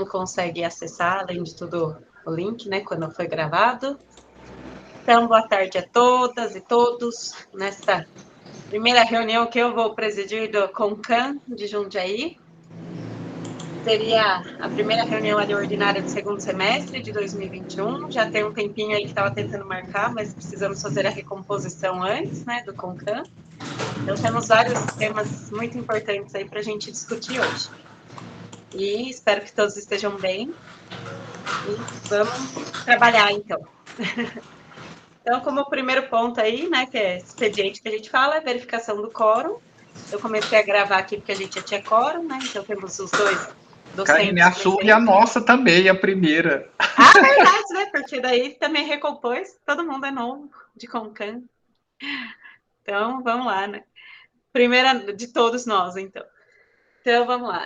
mundo consegue acessar, além de tudo, o link, né, quando foi gravado. Então, boa tarde a todas e todos nesta primeira reunião que eu vou presidir do CONCAN de Jundiaí. Seria a primeira reunião ali ordinária do segundo semestre de 2021. Já tem um tempinho aí que estava tentando marcar, mas precisamos fazer a recomposição antes, né, do CONCAN. Então, temos vários temas muito importantes aí para a gente discutir hoje. E espero que todos estejam bem. E vamos trabalhar, então. Então, como primeiro ponto aí, né, que é expediente que a gente fala, é verificação do quórum. Eu comecei a gravar aqui porque a gente já tinha quórum, né? Então, temos os dois Karine, docentes a sua e a nossa também, a primeira. Ah, verdade, né? Porque daí também recompôs, todo mundo é novo de Concan. Então, vamos lá, né? Primeira de todos nós, então. Então, vamos lá.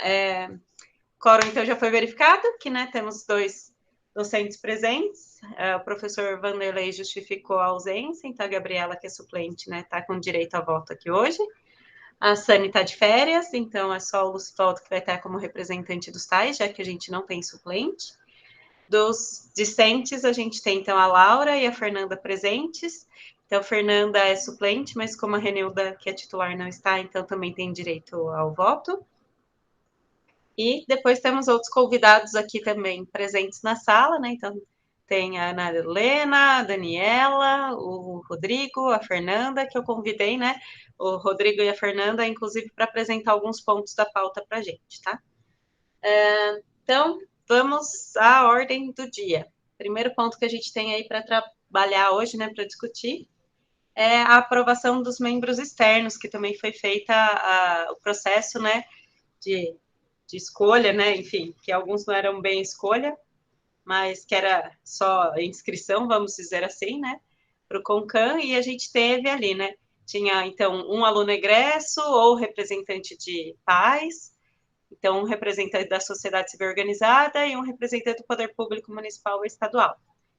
Quórum, então, já foi verificado, que, né, temos dois docentes presentes. O professor Vanderlei justificou a ausência, então a Gabriela, que é suplente, né, está com direito a voto aqui hoje. A Sani está de férias, então é só o Lucivaldo que vai estar como representante dos tais, já que a gente não tem suplente. Dos discentes, a gente tem, então, a Laura e a Fernanda presentes. Então, a Fernanda é suplente, mas como a Renilda, que é titular, não está, então também tem direito ao voto. E depois temos outros convidados aqui também presentes na sala, né? Então, tem a Ana Helena, a Daniela, o Rodrigo, a Fernanda, que eu convidei, né? O Rodrigo e a Fernanda, inclusive, para apresentar alguns pontos da pauta para a gente, tá? Então, vamos à ordem do dia. Primeiro ponto que a gente tem aí para trabalhar hoje, né, para discutir, é a aprovação dos membros externos, que também foi feita o processo, né, de escolha, né, enfim, que alguns não eram bem escolha, mas que era só inscrição, vamos dizer assim, né, para o CONCAN, e a gente teve ali, né, tinha, então, um aluno egresso ou representante de pais, então, um representante da sociedade civil organizada e um representante do poder público municipal ou estadual.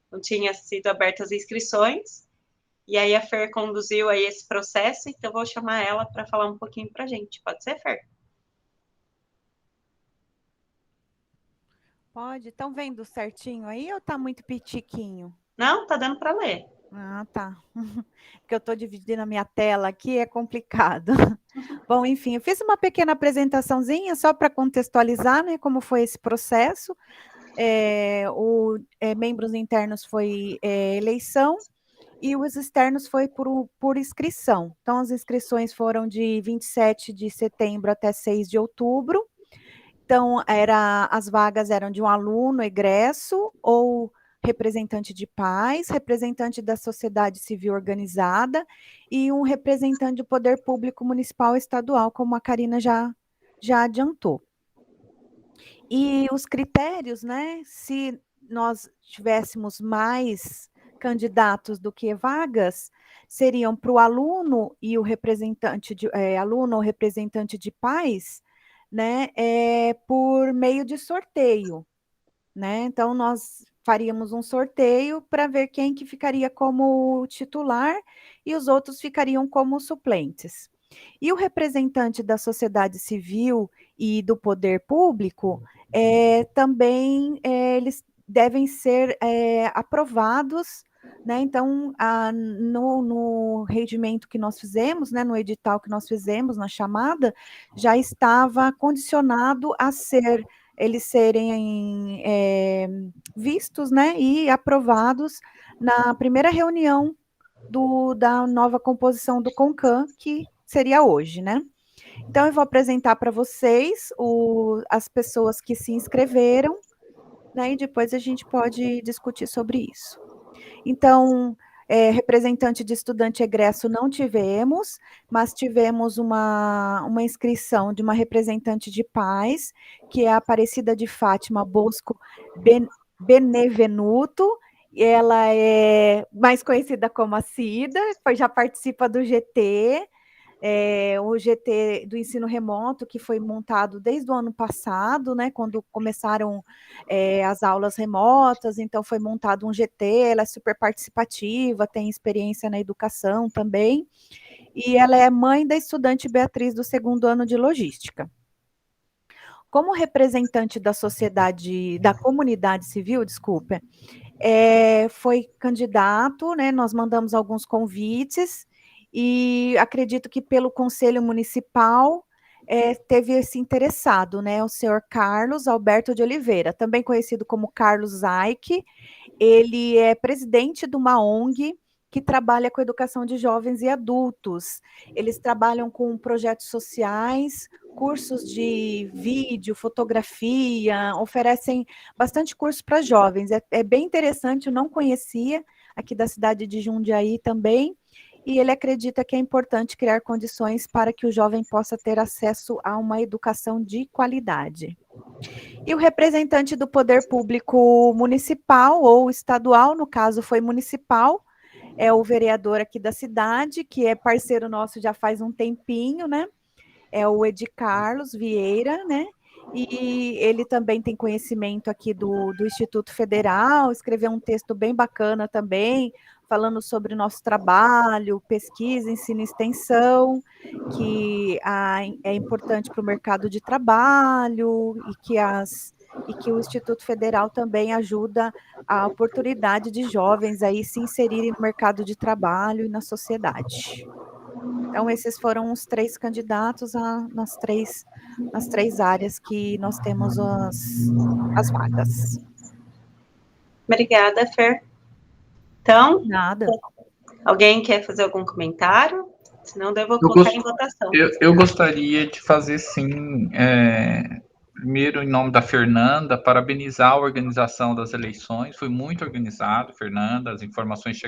Então, tinha sido abertas as inscrições, e aí a Fer conduziu aí esse processo, então vou chamar ela para falar um pouquinho para a gente. Pode ser, Fer? Pode. Estão vendo certinho aí ou tá muito pitiquinho? Não, tá dando para ler. Ah, tá. Porque eu estou dividindo a minha tela aqui, é complicado. Bom, enfim, eu fiz uma pequena apresentaçãozinha só para contextualizar, né, como foi esse processo. Membros internos foi eleição e os externos foi por inscrição. Então, as inscrições foram de 27 de setembro até 6 de outubro. Então, as vagas eram de um aluno egresso ou representante de pais, representante da sociedade civil organizada e um representante do poder público municipal e estadual, como a Karina já adiantou. E os critérios, né, se nós tivéssemos mais candidatos do que vagas, seriam para o aluno e o representante aluno ou representante de pais, né, por meio de sorteio, né? Então nós faríamos um sorteio para ver quem que ficaria como titular e os outros ficariam como suplentes. E o representante da sociedade civil e do poder público também eles devem ser aprovados, né? Então, no regimento que nós fizemos, né, no edital que nós fizemos, na chamada, já estava condicionado a eles serem vistos, né, e aprovados na primeira reunião da nova composição do CONCAN, que seria hoje, né? Então, eu vou apresentar para vocês as pessoas que se inscreveram, né, e depois a gente pode discutir sobre isso. Então, representante de estudante egresso não tivemos, mas tivemos uma inscrição de uma representante de pais, que é a Aparecida de Fátima Bosco Benevenuto, ela é mais conhecida como a Cida, já participa do GT, o GT do ensino remoto, que foi montado desde o ano passado, né, quando começaram as aulas remotas, então foi montado um GT, ela é super participativa, tem experiência na educação também, e ela é mãe da estudante Beatriz do segundo ano de logística. como representante da sociedade, da comunidade civil, desculpa, foi candidato, né? Nós mandamos alguns convites e acredito que pelo Conselho Municipal teve esse interessado, né? O senhor Carlos Alberto de Oliveira, também conhecido como Carlos Zaike. Ele é presidente de uma ONG que trabalha com educação de jovens e adultos. Eles trabalham com projetos sociais, cursos de vídeo, fotografia, oferecem bastante curso para jovens. É bem interessante, eu não conhecia, aqui da cidade de Jundiaí também, e ele acredita que é importante criar condições para que o jovem possa ter acesso a uma educação de qualidade. E o representante do poder público municipal ou estadual, no caso foi municipal, é o vereador aqui da cidade, que é parceiro nosso já faz um tempinho, né? É o Edi Carlos Vieira, né? E ele também tem conhecimento aqui do Instituto Federal, escreveu um texto bem bacana também, falando sobre o nosso trabalho, pesquisa, ensino e extensão, que é importante para o mercado de trabalho e que o Instituto Federal também ajuda a oportunidade de jovens aí se inserirem no mercado de trabalho e na sociedade. Então, esses foram os 3 candidatos nas três áreas que nós temos as vagas. Obrigada, Fer. Então, Nada. alguém quer fazer algum comentário? Senão, eu vou colocar em votação. Eu gostaria de fazer, sim, primeiro, em nome da Fernanda, parabenizar a organização das eleições. Foi muito organizado, Fernanda, as informações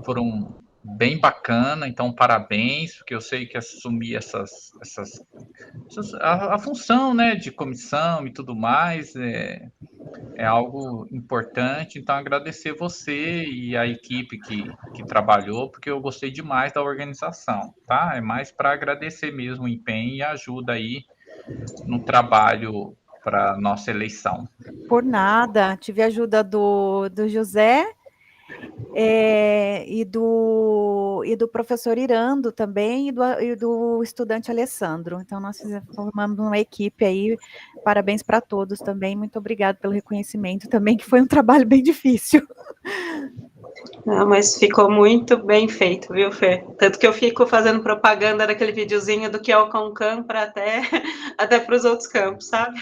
foram bem bacana, então parabéns, porque eu sei que assumir a função, né, de comissão e tudo mais é algo importante, então agradecer você e a equipe que trabalhou, porque eu gostei demais da organização, tá? É mais para agradecer mesmo o empenho e a ajuda aí no trabalho para nossa eleição. Por nada, tive a ajuda do José e do professor Irando também e do estudante Alessandro. Então, nós formamos uma equipe aí, parabéns para todos também, muito obrigado pelo reconhecimento também, que foi um trabalho bem difícil. Não, mas ficou muito bem feito, viu, Fê? Tanto que eu fico fazendo propaganda daquele videozinho do que é o Concan para até para os outros campos, sabe?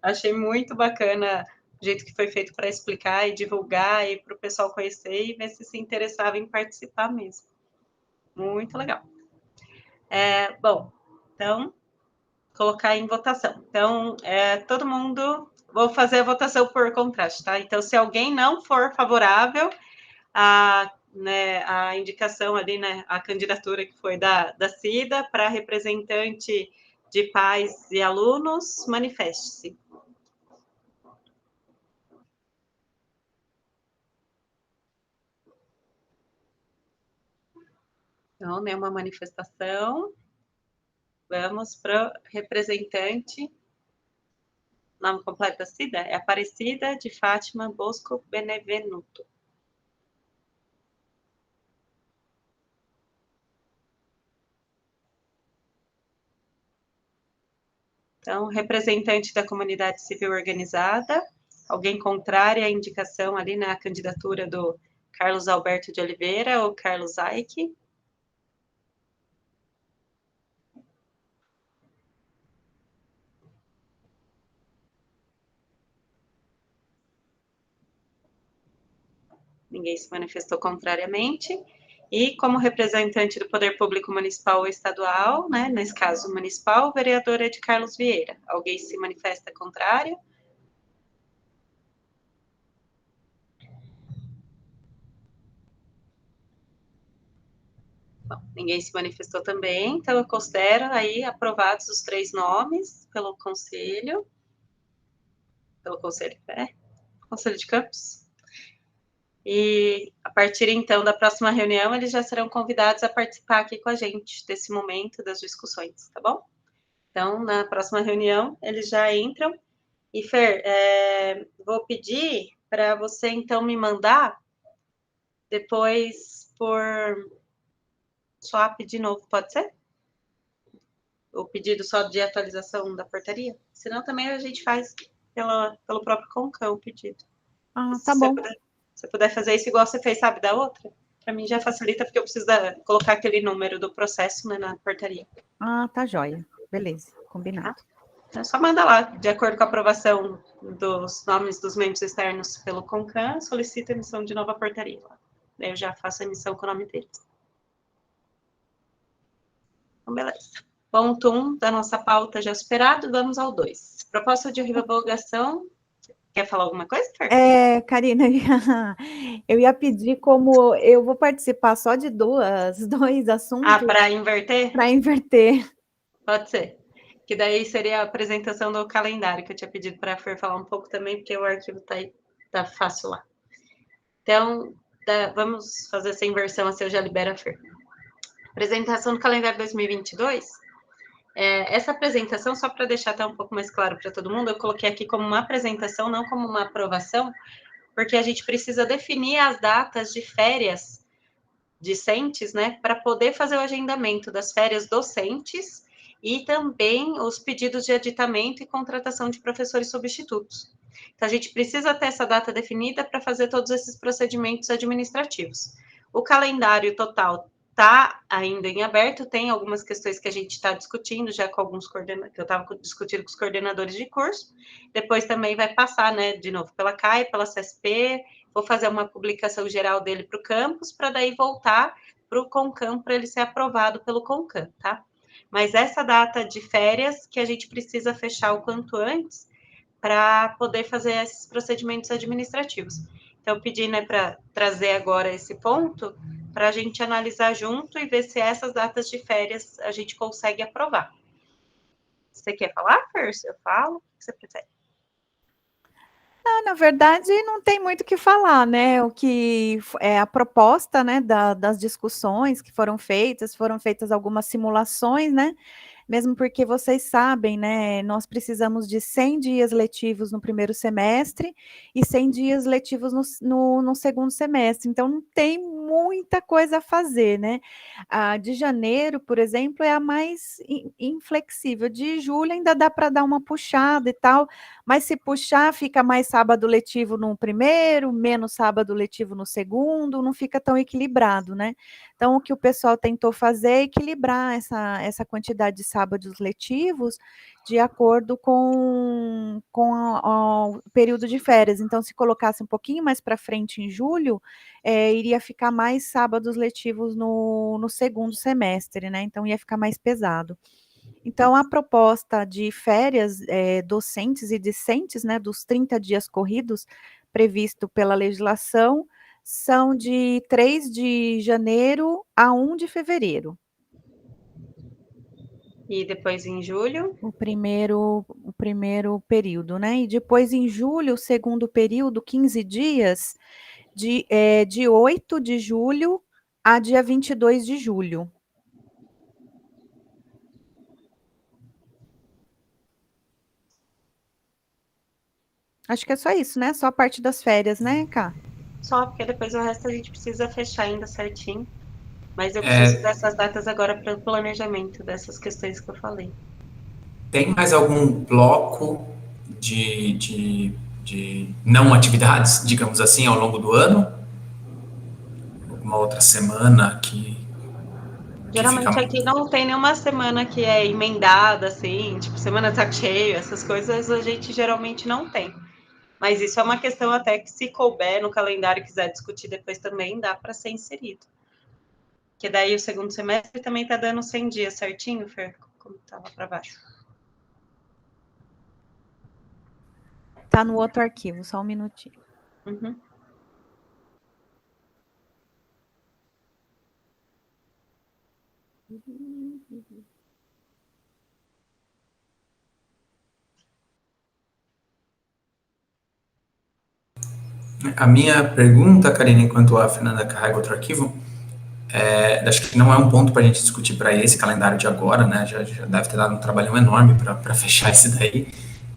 Achei muito bacana o jeito que foi feito para explicar e divulgar e para o pessoal conhecer e ver se interessava em participar mesmo. Muito legal. Bom, então, colocar em votação. Então, todo mundo... Vou fazer a votação por contraste, tá? Então, se alguém não for favorável a indicação ali, né, a candidatura que foi da Cida para representante de pais e alunos, manifeste-se. Então, nenhuma manifestação. Vamos para o representante. Nome completo da Cida? É Aparecida de Fátima Bosco Benevenuto. Então, representante da comunidade civil organizada, alguém contrário à indicação ali na candidatura do Carlos Alberto de Oliveira ou Carlos Zaike? Ninguém se manifestou contrariamente. E como representante do Poder Público Municipal ou Estadual, né, nesse caso municipal, o vereador é de Carlos Vieira. Alguém se manifesta contrário? Bom, ninguém se manifestou também, então eu considero aí aprovados os 3 nomes pelo Conselho de Campos. E a partir então da próxima reunião, eles já serão convidados a participar aqui com a gente desse momento das discussões, tá bom? Então, na próxima reunião, eles já entram. E, Fer, vou pedir para você, então, me mandar depois por swap de novo, pode ser? o pedido só de atualização da portaria? Senão também a gente faz pelo próprio CONCAN o pedido. Tá bom. Se você puder fazer isso igual você fez, sabe, da outra, para mim já facilita, porque eu preciso colocar aquele número do processo, né, na portaria. Tá joia. Beleza, combinado. Então, só manda lá, de acordo com a aprovação dos nomes dos membros externos pelo CONCAN, solicita a emissão de nova portaria. Daí eu já faço a emissão com o nome deles. Então, beleza. Ponto 1 da nossa pauta já superado, vamos ao 2. Proposta de revogação. Quer falar alguma coisa, Fer? Karina, eu ia pedir, como eu vou participar só de dois assuntos. Para inverter? Para inverter. Pode ser. Que daí seria a apresentação do calendário, que eu tinha pedido para a Fer falar um pouco também, porque o arquivo tá fácil lá. Então, vamos fazer essa inversão, assim eu já libero a Fer. Apresentação do calendário 2022. Essa apresentação, só para deixar até um pouco mais claro para todo mundo, eu coloquei aqui como uma apresentação, não como uma aprovação, porque a gente precisa definir as datas de férias discentes, né, para poder fazer o agendamento das férias docentes e também os pedidos de aditamento e contratação de professores substitutos. Então, a gente precisa ter essa data definida para fazer todos esses procedimentos administrativos. O calendário total está ainda em aberto, tem algumas questões que a gente está discutindo já com alguns coordenadores, que eu estava discutindo com os coordenadores de curso, depois também vai passar, né, de novo pela CAI, pela CSP, vou fazer uma publicação geral dele para o campus, para daí voltar para o CONCAN, para ele ser aprovado pelo CONCAN, tá? Mas essa data de férias que a gente precisa fechar o quanto antes para poder fazer esses procedimentos administrativos. Então, eu pedi, né, para trazer agora esse ponto, para a gente analisar junto e ver se essas datas de férias a gente consegue aprovar. Você quer falar, Fer? Eu falo? O que você prefere? Não, na verdade, não tem muito o que falar, né? O que é a proposta, né, das discussões que foram feitas algumas simulações, né? Mesmo porque vocês sabem, né, nós precisamos de 100 dias letivos no primeiro semestre e 100 dias letivos no segundo semestre, então não tem muita coisa a fazer, né? A de janeiro, por exemplo, é a mais inflexível, de julho ainda dá para dar uma puxada e tal, mas se puxar, fica mais sábado letivo no primeiro, menos sábado letivo no segundo, não fica tão equilibrado, né? Então, o que o pessoal tentou fazer é equilibrar essa quantidade de sábados letivos de acordo com o período de férias. Então, se colocasse um pouquinho mais para frente em julho, iria ficar mais sábados letivos no segundo semestre, né? Então, ia ficar mais pesado. Então, a proposta de férias docentes e discentes, né, dos 30 dias corridos previsto pela legislação, são de 3 de janeiro a 1 de fevereiro. E depois em julho? O primeiro período, né? E depois em julho, o segundo período, 15 dias, de 8 de julho a dia 22 de julho. Acho que é só isso, né? Só a parte das férias, né, Cá? Só, porque depois o resto a gente precisa fechar ainda certinho. Mas eu preciso dessas datas agora para o planejamento dessas questões que eu falei. Tem mais algum bloco de não atividades, digamos assim, ao longo do ano? Alguma outra semana que geralmente aqui não tem nenhuma semana que é emendada, assim, tipo, semana de saco cheio, essas coisas a gente geralmente não tem. Mas isso é uma questão até que, se couber no calendário e quiser discutir depois também, dá para ser inserido. Porque daí o segundo semestre também está dando 100 dias certinho, Fer? Como estava para baixo. Tá no outro arquivo, só um minutinho. Uhum. A minha pergunta, Karine, enquanto a Fernanda carrega outro arquivo, acho que não é um ponto para a gente discutir para esse calendário de agora, né? Já deve ter dado um trabalhão enorme para fechar esse daí,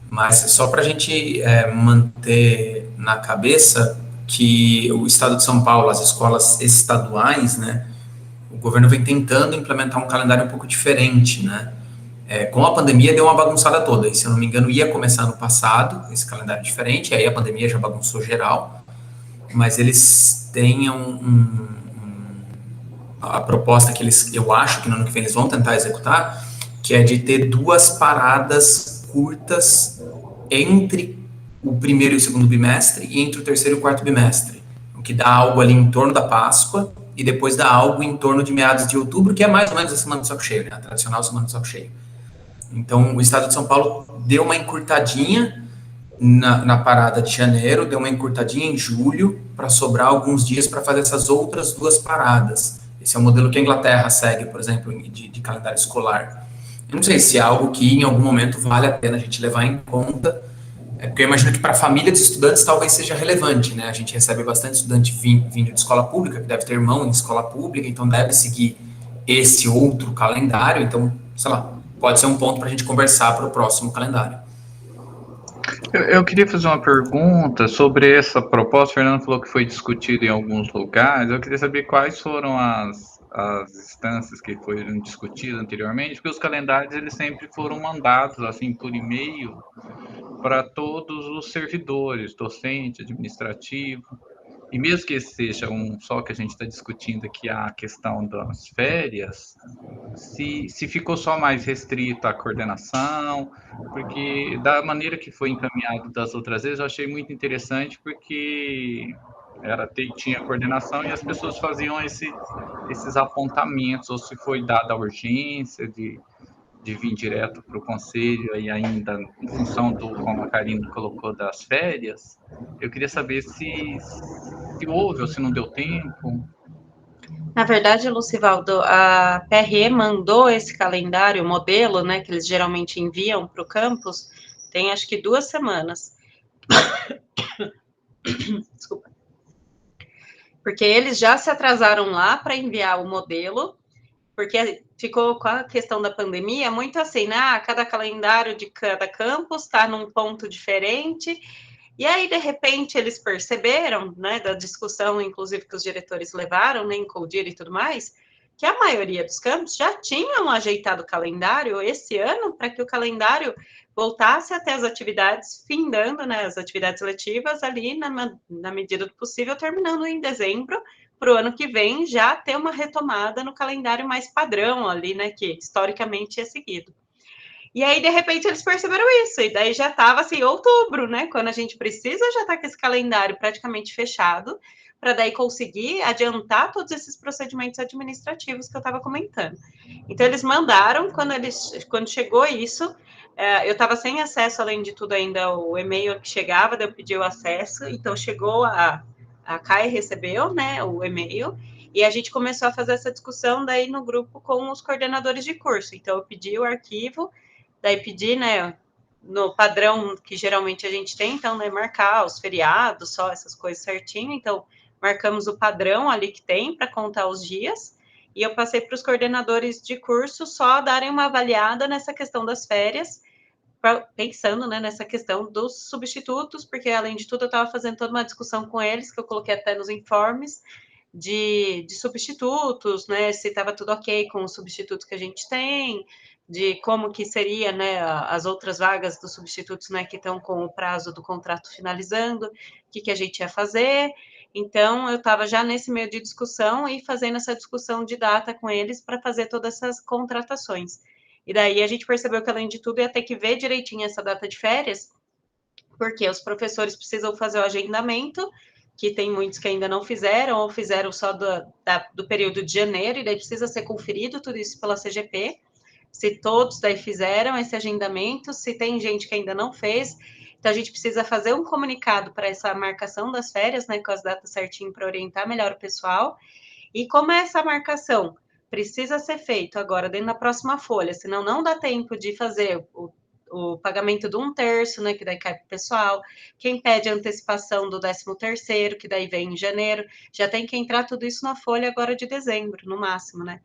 mas só para a gente manter na cabeça que o Estado de São Paulo, as escolas estaduais, né? O governo vem tentando implementar um calendário um pouco diferente, né? Com a pandemia deu uma bagunçada toda, e se eu não me engano ia começar no passado, esse calendário diferente, aí a pandemia já bagunçou geral, mas eles têm a proposta que eu acho que no ano que vem eles vão tentar executar, que é de ter 2 paradas curtas entre o primeiro e o segundo bimestre e entre o terceiro e o quarto bimestre, o que dá algo ali em torno da Páscoa e depois dá algo em torno de meados de outubro, que é mais ou menos a semana do saco cheio, né? A tradicional semana do saco cheio. Então, o estado de São Paulo deu uma encurtadinha na parada de janeiro, deu uma encurtadinha em julho, para sobrar alguns dias para fazer essas outras 2 paradas. Esse é o modelo que a Inglaterra segue, por exemplo, de calendário escolar. Eu não sei se é algo que em algum momento vale a pena a gente levar em conta, porque eu imagino que para a família de estudantes talvez seja relevante, né? A gente recebe bastante estudante vindo de escola pública, que deve ter irmão em escola pública, então deve seguir esse outro calendário, então, sei lá, pode ser um ponto para a gente conversar para o próximo calendário. Eu queria fazer uma pergunta sobre essa proposta. O Fernando falou que foi discutido em alguns lugares. Eu queria saber quais foram as instâncias que foram discutidas anteriormente, porque os calendários eles sempre foram mandados assim por e-mail para todos os servidores, docente, administrativo. E mesmo que esse seja só que a gente está discutindo aqui a questão das férias, se ficou só mais restrito à coordenação, porque da maneira que foi encaminhado das outras vezes, eu achei muito interessante, porque tinha coordenação e as pessoas faziam esses apontamentos, ou se foi dada a urgência de vir direto para o conselho, e ainda em função como a Karine colocou, das férias, eu queria saber se houve ou se não deu tempo. Na verdade, Lucivaldo, a PRE mandou esse calendário, o modelo, né, que eles geralmente enviam para o campus, tem acho que 2 semanas. Desculpa. Porque eles já se atrasaram lá para enviar o modelo, porque ficou com a questão da pandemia muito assim, né? Cada calendário de cada campus está num ponto diferente. E aí, de repente, eles perceberam, né, da discussão, inclusive, que os diretores levaram, né, em Coldir e tudo mais, que a maioria dos campos já tinham ajeitado o calendário esse ano para que o calendário voltasse até as atividades, findando, né, as atividades letivas ali na medida do possível, terminando em dezembro, para o ano que vem já ter uma retomada no calendário mais padrão ali, né, que historicamente é seguido. E aí, de repente, eles perceberam isso, e daí já estava assim, outubro, né? Quando a gente precisa já estar com esse calendário praticamente fechado, para daí conseguir adiantar todos esses procedimentos administrativos que eu estava comentando. Então, eles mandaram, quando chegou isso, eu estava sem acesso, além de tudo, ainda o e-mail que chegava, daí eu pedi o acesso, então chegou a CAE recebeu, né, o e-mail, e a gente começou a fazer essa discussão daí no grupo com os coordenadores de curso. Então, eu pedi o arquivo, daí pedi, né, no padrão que geralmente a gente tem, então, né, marcar os feriados, só essas coisas certinho, então, marcamos o padrão ali que tem para contar os dias, e eu passei para os coordenadores de curso só darem uma avaliada nessa questão das férias, pensando, né, nessa questão dos substitutos, porque, além de tudo, eu estava fazendo toda uma discussão com eles, que eu coloquei até nos informes, de substitutos, né, se estava tudo ok com os substitutos que a gente tem, de como que seria, né, as outras vagas dos substitutos, né, que estão com o prazo do contrato finalizando, o que a gente ia fazer. Então, eu estava já nesse meio de discussão e fazendo essa discussão de data com eles para fazer todas essas contratações. E daí a gente percebeu que, além de tudo, ia ter que ver direitinho essa data de férias, porque os professores precisam fazer o agendamento, que tem muitos que ainda não fizeram, ou fizeram só do período de janeiro, e daí precisa ser conferido tudo isso pela CGP, se todos daí fizeram esse agendamento, se tem gente que ainda não fez, então a gente precisa fazer um comunicado para essa marcação das férias, né, com as datas certinho para orientar melhor o pessoal, e como é essa marcação? Precisa ser feito agora, dentro da próxima folha, senão não dá tempo de fazer o pagamento de 1/3, né, que daí cai para o pessoal, quem pede antecipação do 13º, que daí vem em janeiro, já tem que entrar tudo isso na folha agora de dezembro, no máximo, né,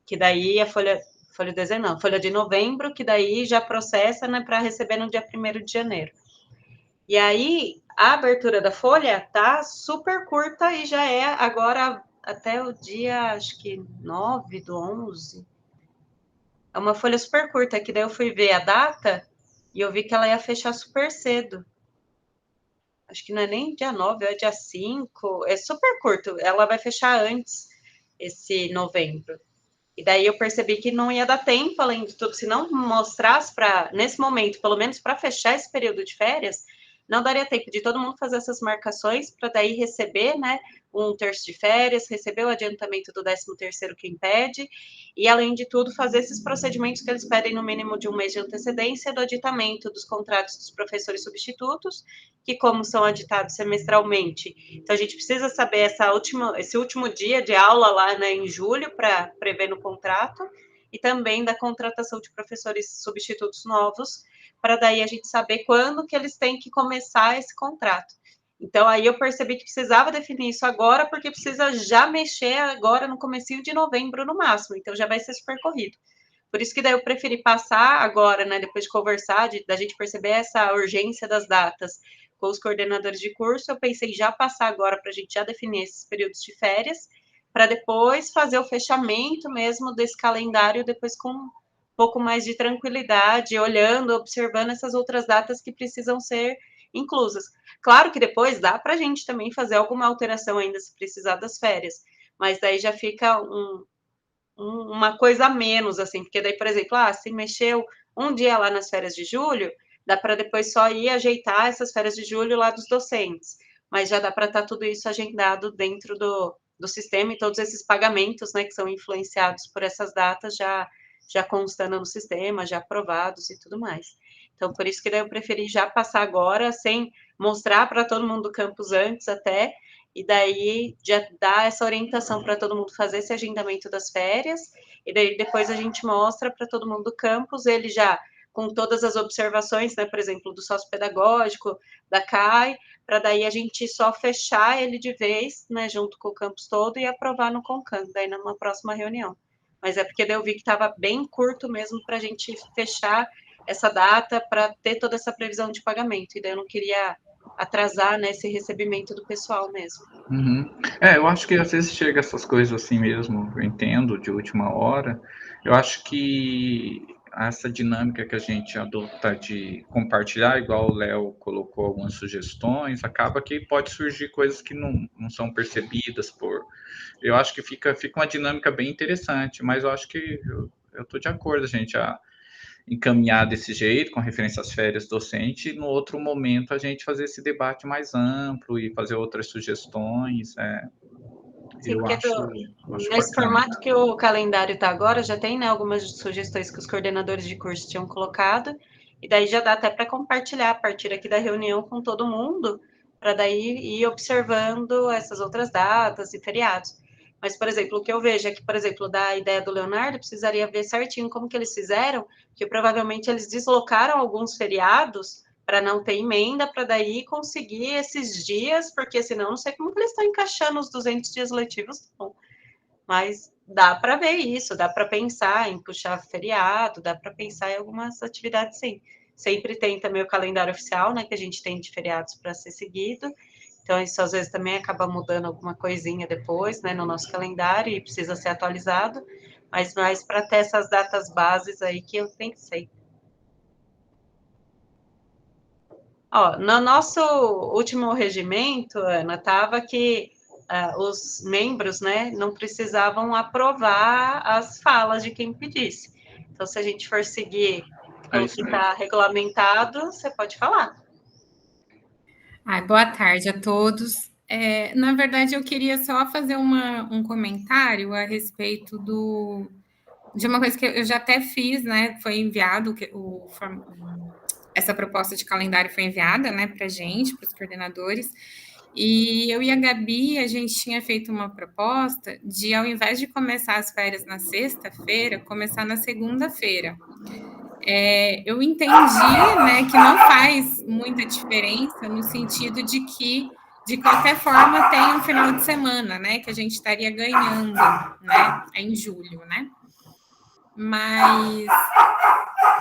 que daí a folha de dezembro não, folha de novembro, que daí já processa, né, para receber no dia 1º de janeiro. E aí, a abertura da folha tá super curta e já é agora até o dia, acho que 9/11, É uma folha super curta, que daí eu fui ver a data e eu vi que ela ia fechar super cedo. Acho que não é nem dia 9, é dia 5. É super curto. Ela vai fechar antes, esse novembro. E daí eu percebi que não ia dar tempo, além de tudo, se não mostrasse para, nesse momento, pelo menos para fechar esse período de férias, não daria tempo de todo mundo fazer essas marcações para daí receber, né, um terço de férias, receber o adiantamento do 13º que impede, e além de tudo, fazer esses procedimentos que eles pedem no mínimo de um mês de antecedência do aditamento dos contratos dos professores substitutos, que como são aditados semestralmente, então a gente precisa saber esse último dia de aula lá, né, em julho, para prever no contrato, e também da contratação de professores substitutos novos, para daí a gente saber quando que eles têm que começar esse contrato. Então, aí eu percebi que precisava definir isso agora, porque precisa já mexer agora no comecinho de novembro, no máximo. Então, já vai ser super corrido. Por isso que daí eu preferi passar agora, né, depois de conversar, da gente perceber essa urgência das datas com os coordenadores de curso, eu pensei já passar agora para a gente já definir esses períodos de férias, para depois fazer o fechamento mesmo desse calendário, depois com um pouco mais de tranquilidade, olhando, observando essas outras datas que precisam ser inclusas. Claro que depois dá para a gente também fazer alguma alteração ainda se precisar das férias, mas daí já fica uma coisa a menos, assim, porque daí, por exemplo, se mexeu um dia lá nas férias de julho, dá para depois só ir ajeitar essas férias de julho lá dos docentes, mas já dá para estar tudo isso agendado dentro do sistema e todos esses pagamentos, né, que são influenciados por essas datas já constando no sistema, já aprovados e tudo mais. Então, por isso que daí eu preferi já passar agora, sem mostrar para todo mundo do campus antes até, e daí já dá essa orientação para todo mundo fazer esse agendamento das férias, e daí depois a gente mostra para todo mundo do campus, ele já com todas as observações, né, por exemplo, do sócio-pedagógico, da CAI, para daí a gente só fechar ele de vez, né, junto com o campus todo e aprovar no CONCAN, daí numa próxima reunião. Mas é porque daí eu vi que estava bem curto mesmo para a gente fechar essa data para ter toda essa previsão de pagamento, e daí eu não queria atrasar, né, esse recebimento do pessoal mesmo. Uhum. Eu acho que às vezes chega essas coisas assim mesmo, eu entendo, de última hora. Eu acho que essa dinâmica que a gente adota de compartilhar, igual o Léo colocou algumas sugestões, acaba que pode surgir coisas que não são percebidas por... Eu acho que fica uma dinâmica bem interessante, mas eu acho que eu estou de acordo, gente, encaminhar desse jeito, com referência às férias docente, e no outro momento a gente fazer esse debate mais amplo e fazer outras sugestões. Sim, eu porque acho nesse bacana. formato que o calendário está agora, já tem, né, algumas sugestões que os coordenadores de curso tinham colocado, e daí já dá até para compartilhar a partir aqui da reunião com todo mundo, para daí ir observando essas outras datas e feriados. Mas, por exemplo, o que eu vejo é que, por exemplo, da ideia do Leonardo, precisaria ver certinho como que eles fizeram, que provavelmente eles deslocaram alguns feriados para não ter emenda, para daí conseguir esses dias, porque senão não sei como que eles estão encaixando os 200 dias letivos, não. Mas dá para ver isso, dá para pensar em puxar feriado, dá para pensar em algumas atividades, sim. Sempre tem também o calendário oficial, né, que a gente tem de feriados para ser seguido, então isso às vezes também acaba mudando alguma coisinha depois, né, no nosso calendário e precisa ser atualizado, mas mais para ter essas datas bases aí que eu pensei. Ó, no nosso último regimento, Ana, estava que os membros, né, não precisavam aprovar as falas de quem pedisse. Então, se a gente for seguir o que está regulamentado, você pode falar. Boa tarde a todos. Na verdade, eu queria só fazer um comentário a respeito de uma coisa que eu já até fiz, né? Foi enviado, essa proposta de calendário foi enviada, né, para a gente, para os coordenadores, e eu e a Gabi, a gente tinha feito uma proposta de, ao invés de começar as férias na sexta-feira, começar na segunda-feira. Eu entendi, né, que não faz muita diferença no sentido de que, de qualquer forma, tem um final de semana, né, que a gente estaria ganhando, né, em julho, né? Mas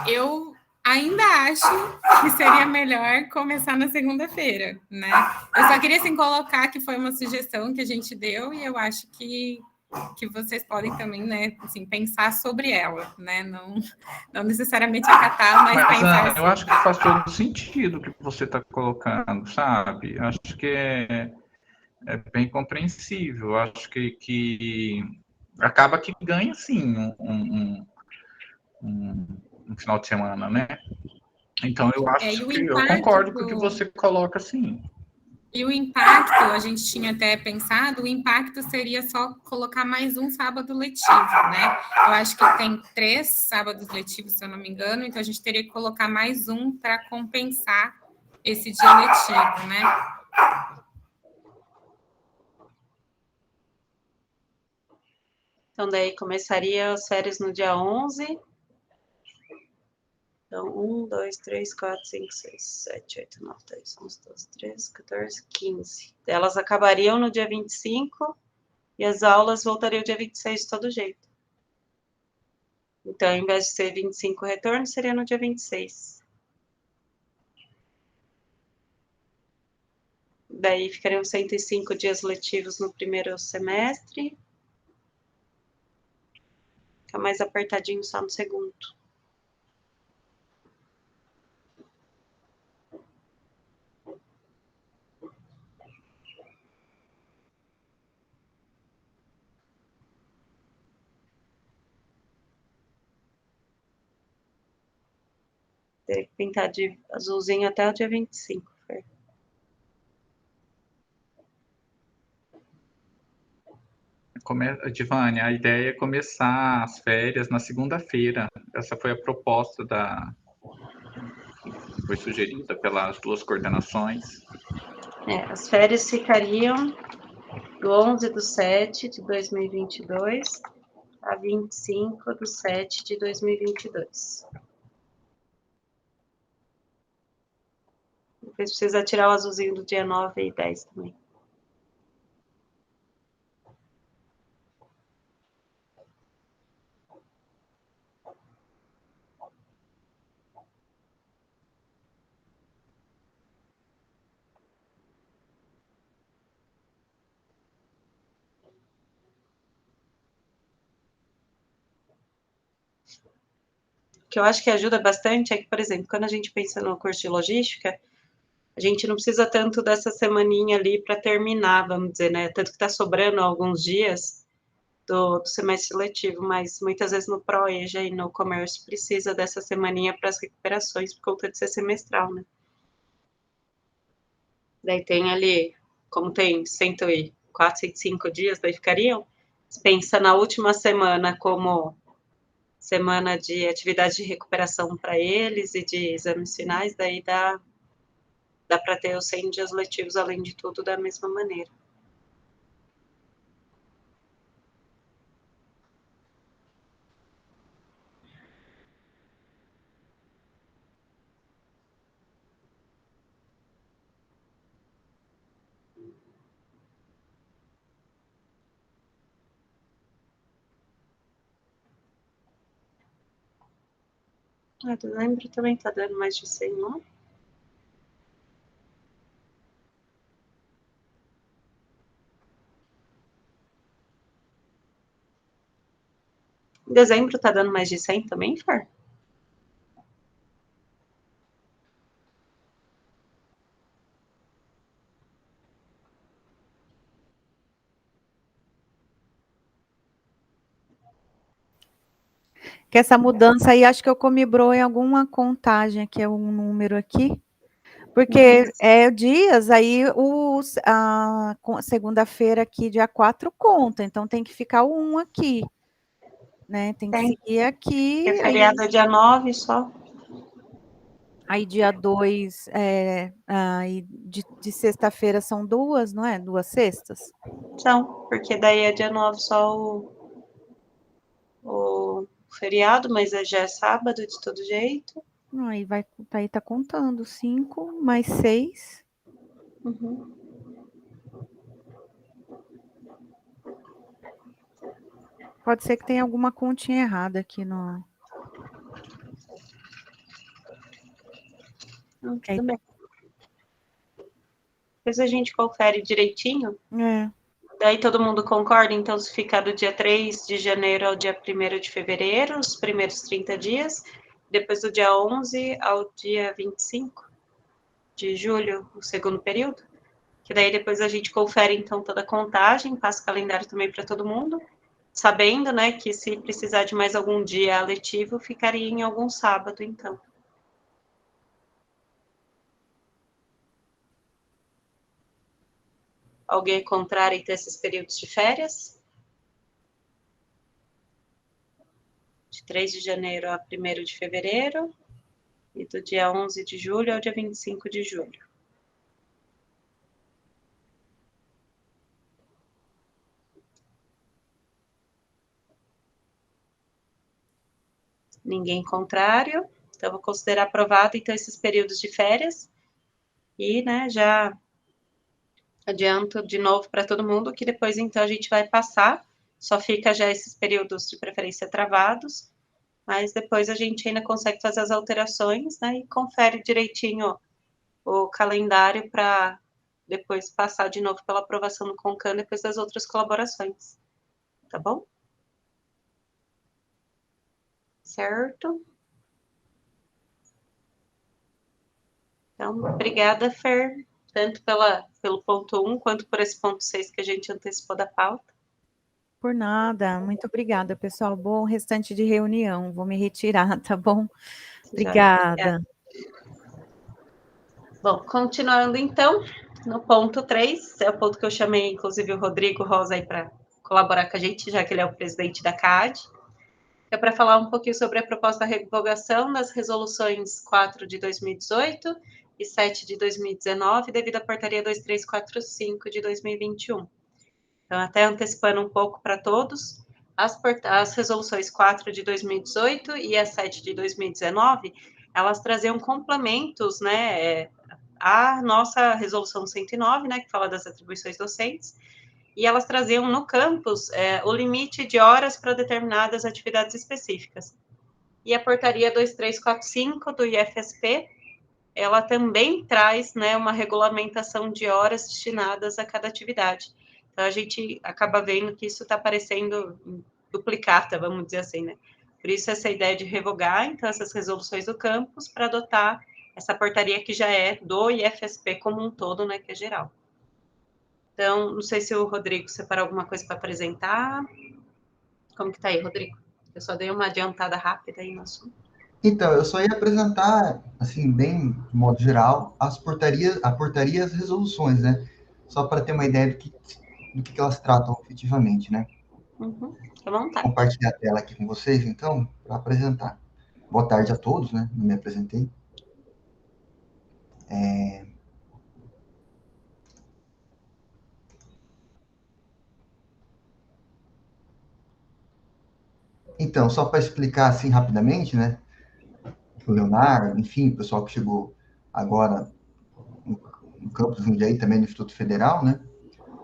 eu ainda acho que seria melhor começar na segunda-feira, né? Eu só queria, assim, colocar que foi uma sugestão que a gente deu e eu acho que que vocês podem também, né, assim, pensar sobre ela, né? Não necessariamente acatar, mas pensar assim. Eu acho que faz todo sentido o que você está colocando, sabe? Acho que é bem compreensível. Acho que acaba que ganha, sim, um final de semana, né? Então, eu acho que eu concordo com o que você coloca, sim. E o impacto, a gente tinha até pensado, o impacto seria só colocar mais um sábado letivo, né? Eu acho que tem 3 sábados letivos, se eu não me engano, então a gente teria que colocar mais um para compensar esse dia letivo, né? Então, daí começaria as férias no dia 11. Então, 1, 2, 3, 4, 5, 6, 7, 8, 9, 10, 11, 12, 13, 14, 15. Elas acabariam no dia 25 e as aulas voltariam dia 26 de todo jeito. Então, ao invés de ser 25 retorno, seria no dia 26. Daí ficariam 105 dias letivos no primeiro semestre. Fica mais apertadinho só no segundo. Teria que pintar de azulzinho até o dia 25. Divane, a ideia é começar as férias na segunda-feira. Essa foi a proposta que foi sugerida pelas 2 coordenações. As férias ficariam do 11/7 de 2022 a 25/7 de 2022. Depois precisa tirar o azulzinho do dia 9 e 10 também. O que eu acho que ajuda bastante é que, por exemplo, quando a gente pensa no curso de logística, a gente não precisa tanto dessa semaninha ali para terminar, vamos dizer, né? Tanto que está sobrando alguns dias do semestre letivo, mas muitas vezes no ProEja e no comércio precisa dessa semaninha para as recuperações, por conta de ser semestral, né? Daí tem ali, como tem 104, 105 dias, daí ficariam, pensa na última semana como semana de atividade de recuperação para eles e de exames finais, daí dá para ter os 100 dias letivos, além de tudo, da mesma maneira. Dezembro também tá dando mais de 100, não? Dezembro tá dando mais de 100 também, Fer? Que essa mudança aí, acho que eu comibrou em alguma contagem, que é um número aqui. Porque é dias, aí a segunda-feira aqui, dia 4, conta, então tem que ficar o 1 aqui, né? Tem que seguir aqui. Porque feriado é dia 9 só. Aí dia 2, aí de sexta-feira são 2, não é? 2 sextas? São, porque daí é dia 9 só o feriado, mas já é sábado de todo jeito. Aí aí tá contando 5 mais 6. Uhum. Pode ser que tenha alguma continha errada aqui no... Tudo bem. Depois a gente confere direitinho. Daí todo mundo concorda, então, se ficar do dia 3 de janeiro ao dia 1º de fevereiro, os primeiros 30 dias, depois do dia 11 ao dia 25 de julho, o segundo período, que daí depois a gente confere, então, toda a contagem, passa o calendário também para todo mundo, sabendo, né, que se precisar de mais algum dia letivo, ficaria em algum sábado, então. Alguém é contrário em ter esses períodos de férias? De 3 de janeiro a 1º de fevereiro, e do dia 11 de julho ao dia 25 de julho. Ninguém contrário, então vou considerar aprovado, então, esses períodos de férias, e, né, já adianto de novo para todo mundo que depois, então, a gente vai passar, só fica já esses períodos de preferência travados, mas depois a gente ainda consegue fazer as alterações, né, e confere direitinho o calendário para depois passar de novo pela aprovação do CONCAN depois das outras colaborações, tá bom? Certo? Então, obrigada, Fer, tanto pelo ponto 1, quanto por esse ponto 6 que a gente antecipou da pauta. Por nada, muito obrigada, pessoal. Bom restante de reunião. Vou me retirar, tá bom? Obrigada. Bom, continuando então, no ponto 3, é o ponto que eu chamei, inclusive, o Rodrigo Rosa aí para colaborar com a gente, já que ele é o presidente da CAD. É para falar um pouquinho sobre a proposta de revogação das resoluções 4 de 2018 e 7 de 2019, devido à portaria 2345 de 2021. Então, até antecipando um pouco para todos, as resoluções 4 de 2018 e a 7 de 2019, elas traziam complementos, né, à nossa resolução 109, né, que fala das atribuições docentes, e elas traziam no campus o limite de horas para determinadas atividades específicas. E a portaria 2345 do IFSP, ela também traz, né, uma regulamentação de horas destinadas a cada atividade. Então, a gente acaba vendo que isso está parecendo duplicata, vamos dizer assim, né? Por isso, essa ideia de revogar, então, essas resoluções do campus para adotar essa portaria que já é do IFSP como um todo, né, que é geral. Então, não sei se o Rodrigo separou alguma coisa para apresentar. Como que tá aí, Rodrigo? Eu só dei uma adiantada rápida aí no assunto. Então, eu só ia apresentar, assim, bem, de modo geral, a portaria e as resoluções, né? Só para ter uma ideia do que elas tratam efetivamente, né? Uhum, à vontade. Vou compartilhar a tela aqui com vocês, então, para apresentar. Boa tarde a todos, né? Não me apresentei. Então, só para explicar assim rapidamente, né? O Leonardo, enfim, o pessoal que chegou agora no campus Jundiaí, também no Instituto Federal, né?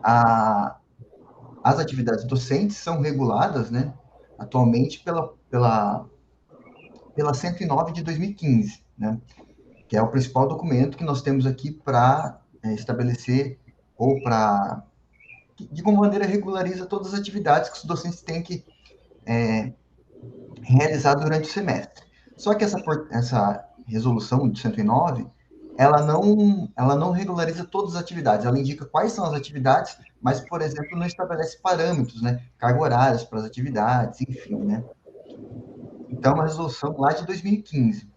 As atividades docentes são reguladas, né? Atualmente pela 109 de 2015, né? Que é o principal documento que nós temos aqui para estabelecer ou para de alguma maneira regulariza todas as atividades que os docentes têm que realizar durante o semestre. Só que essa resolução de 109, ela não regulariza todas as atividades, ela indica quais são as atividades, mas, por exemplo, não estabelece parâmetros, né? Carga horárias para as atividades, enfim, né? Então, uma resolução lá de 2015.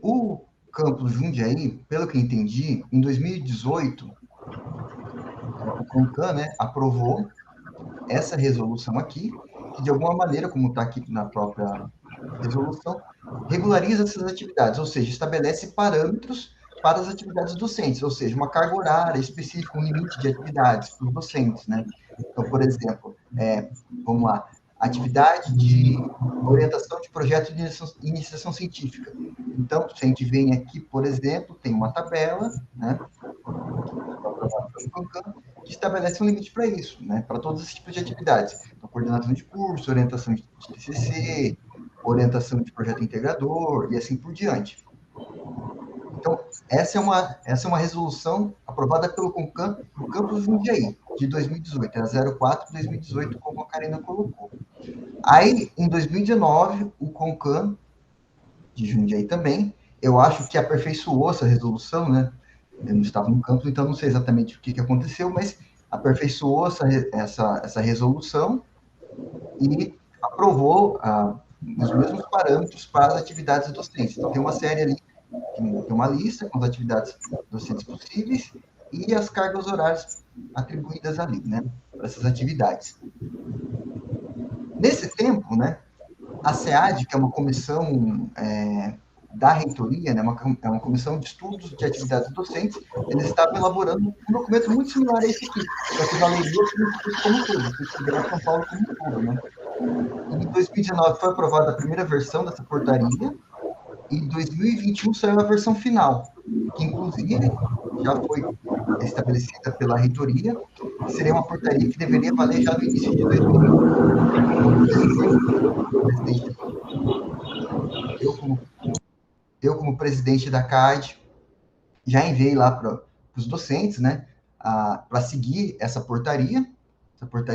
O campus Jundiaí, pelo que entendi, em 2018, o CONCAN, né, aprovou essa resolução aqui, que de alguma maneira, como está aqui na própria resolução, regulariza essas atividades, ou seja, estabelece parâmetros para as atividades docentes, ou seja, uma carga horária específica, um limite de atividades para os docentes, né? Então, por exemplo, vamos lá, atividade de orientação de projeto de iniciação científica. Então, se a gente vem aqui, por exemplo, tem uma tabela, né, que estabelece um limite para isso, né, para todos esses tipos de atividades. Então, coordenação de curso, orientação de TCC, orientação de projeto integrador e assim por diante. Então, essa é uma resolução, a aprovada pelo CONCAN no campus Jundiaí, de 2018, era 04 2018, como a Karina colocou. Aí, em 2019, o CONCAN, de Jundiaí também, eu acho que aperfeiçoou essa resolução, né? Eu não estava no campus, então não sei exatamente o que aconteceu, mas aperfeiçoou essa resolução e aprovou os mesmos parâmetros para as atividades docentes. Então, tem uma série ali, tem uma lista com as atividades docentes possíveis e as cargas horárias atribuídas ali, né, para essas atividades. Nesse tempo, né, a SEAD, que é uma comissão da reitoria, né, é uma comissão de estudos de atividades docentes, eles estavam elaborando um documento muito similar a esse aqui, só que valeria como um todo, considerar São Paulo como um todo, né. Em 2019 foi aprovada a primeira versão dessa portaria, e em 2021 saiu a versão final, que inclusive já foi estabelecida pela reitoria, que seria uma portaria que deveria valer já no início de 2020. Eu como presidente da CAD, já enviei lá para os docentes, né, para seguir essa portaria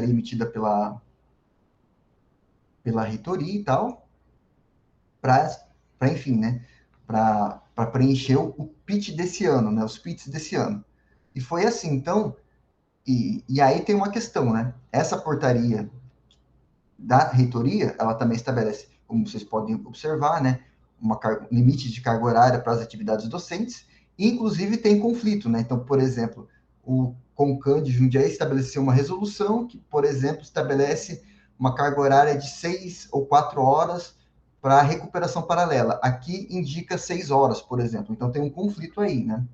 emitida pela reitoria e tal, para enfim, né, para preencher o PIT desse ano, né, os PITs desse ano. E foi assim, então, e aí tem uma questão, né, essa portaria da reitoria, ela também estabelece, como vocês podem observar, né, um limite de carga horária para as atividades docentes, e inclusive tem conflito, né, então, por exemplo, o CONCAN de Jundiaí estabeleceu uma resolução que, por exemplo, estabelece uma carga horária de 6 ou 4 horas para recuperação paralela. Aqui indica 6 horas, por exemplo. Então tem um conflito aí, né?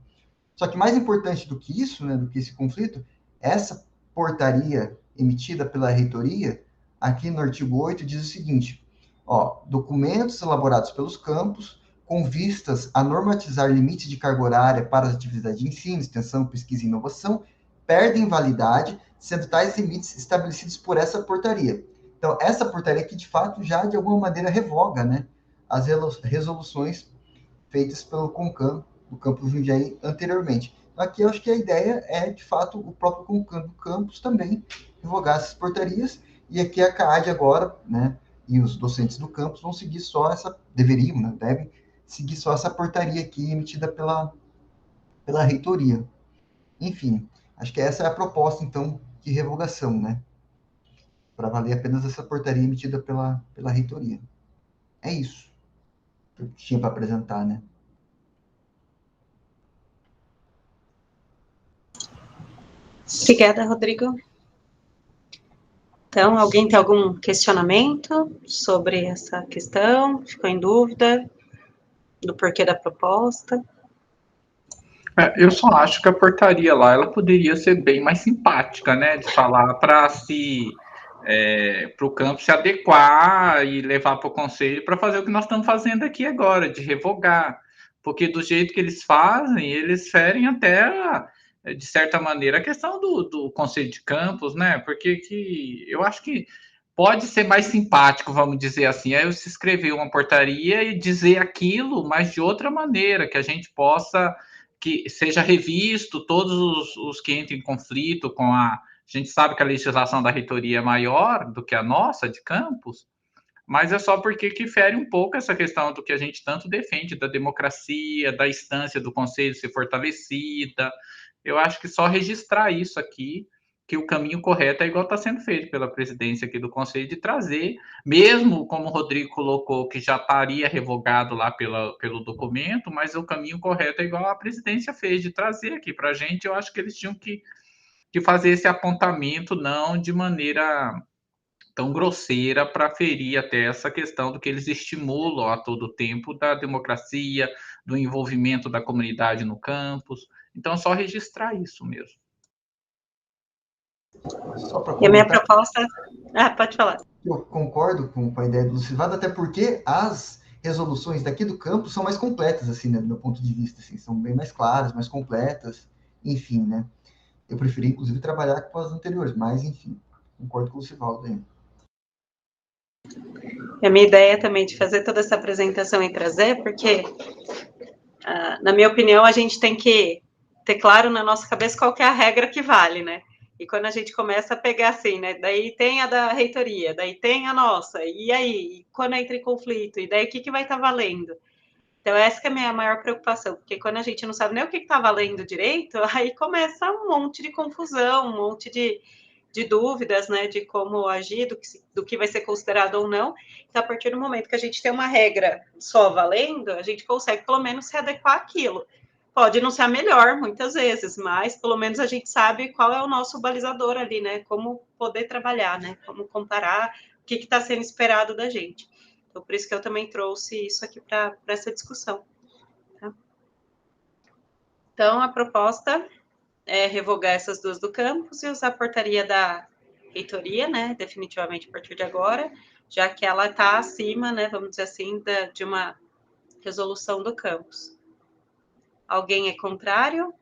Só que mais importante do que isso, né, do que esse conflito, essa portaria emitida pela reitoria, aqui no artigo 8, diz o seguinte: documentos elaborados pelos campos com vistas a normatizar limites de carga horária para as atividades de ensino, extensão, pesquisa e inovação, perdem validade, sendo tais limites estabelecidos por essa portaria. Então, essa portaria aqui, de fato, já de alguma maneira revoga, né, as resoluções feitas pelo CONCAN do campus Jundiaí anteriormente. Aqui eu acho que a ideia é, de fato, o próprio CONCAN do campus também revogar essas portarias, e aqui a CAAD agora, né, e os docentes do campus vão seguir só deveriam, né, devem seguir só essa portaria aqui emitida pela reitoria. Enfim, acho que essa é a proposta, então, de revogação, né, para valer apenas essa portaria emitida pela reitoria. É isso que eu tinha para apresentar, né. Obrigada, Rodrigo. Então, alguém tem algum questionamento sobre essa questão? Ficou em dúvida do porquê da proposta? Eu só acho que a portaria lá, ela poderia ser bem mais simpática, né? De falar para o campo se adequar e levar para o conselho para fazer o que nós estamos fazendo aqui agora, de revogar. Porque do jeito que eles fazem, eles ferem até, de certa maneira, a questão do conselho de campos, né? Porque eu acho que pode ser mais simpático, vamos dizer assim, aí você escrever uma portaria e dizer aquilo, mas de outra maneira, que a gente possa, que seja revisto todos os que entram em conflito com a gente sabe que a legislação da reitoria é maior do que a nossa, de campus, mas é só porque que fere um pouco essa questão do que a gente tanto defende, da democracia, da instância do conselho ser fortalecida. Eu acho que só registrar isso aqui, que o caminho correto é igual está sendo feito pela presidência aqui do conselho, de trazer, mesmo como o Rodrigo colocou, que já estaria revogado lá pelo documento, mas o caminho correto é igual a presidência fez, de trazer aqui para a gente. Eu acho que eles tinham que fazer esse apontamento, não de maneira tão grosseira, para ferir até essa questão do que eles estimulam a todo tempo da democracia, do envolvimento da comunidade no campus. Então, só registrar isso mesmo. E a minha proposta... pode falar. Eu concordo com a ideia do Lucivado, até porque as resoluções daqui do campus são mais completas, assim, né, do meu ponto de vista, assim, são bem mais claras, mais completas, enfim, né. Eu preferi, inclusive, trabalhar com as anteriores, mas, enfim, concordo com o Lucivaldo aí. E a minha ideia também de fazer toda essa apresentação e trazer, porque, na minha opinião, a gente tem que ter claro na nossa cabeça qual que é a regra que vale, né? E quando a gente começa a pegar assim, né? Daí tem a da reitoria, daí tem a nossa, e aí? E quando entra em conflito, e daí o que vai estar valendo? Então, essa que é a minha maior preocupação, porque quando a gente não sabe nem o que está valendo direito, aí começa um monte de confusão, um monte de dúvidas, né, de como agir, do que vai ser considerado ou não. Então, a partir do momento que a gente tem uma regra só valendo, a gente consegue, pelo menos, se adequar àquilo. Pode não ser a melhor, muitas vezes, mas, pelo menos, a gente sabe qual é o nosso balizador ali, né, como poder trabalhar, né, como comparar, o que está sendo esperado da gente. Então, por isso que eu também trouxe isso aqui para essa discussão. Tá? Então, a proposta é revogar essas duas do campus e usar a portaria da reitoria, né, definitivamente a partir de agora, já que ela está acima, né, vamos dizer assim, de uma resolução do campus. Alguém é contrário?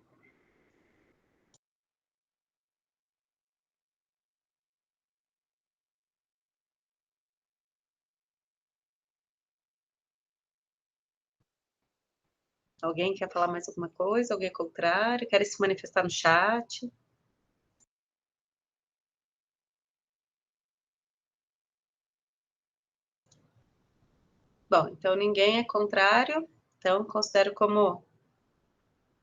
Alguém quer falar mais alguma coisa? Alguém é contrário? Quer se manifestar no chat? Bom, então ninguém é contrário, então considero como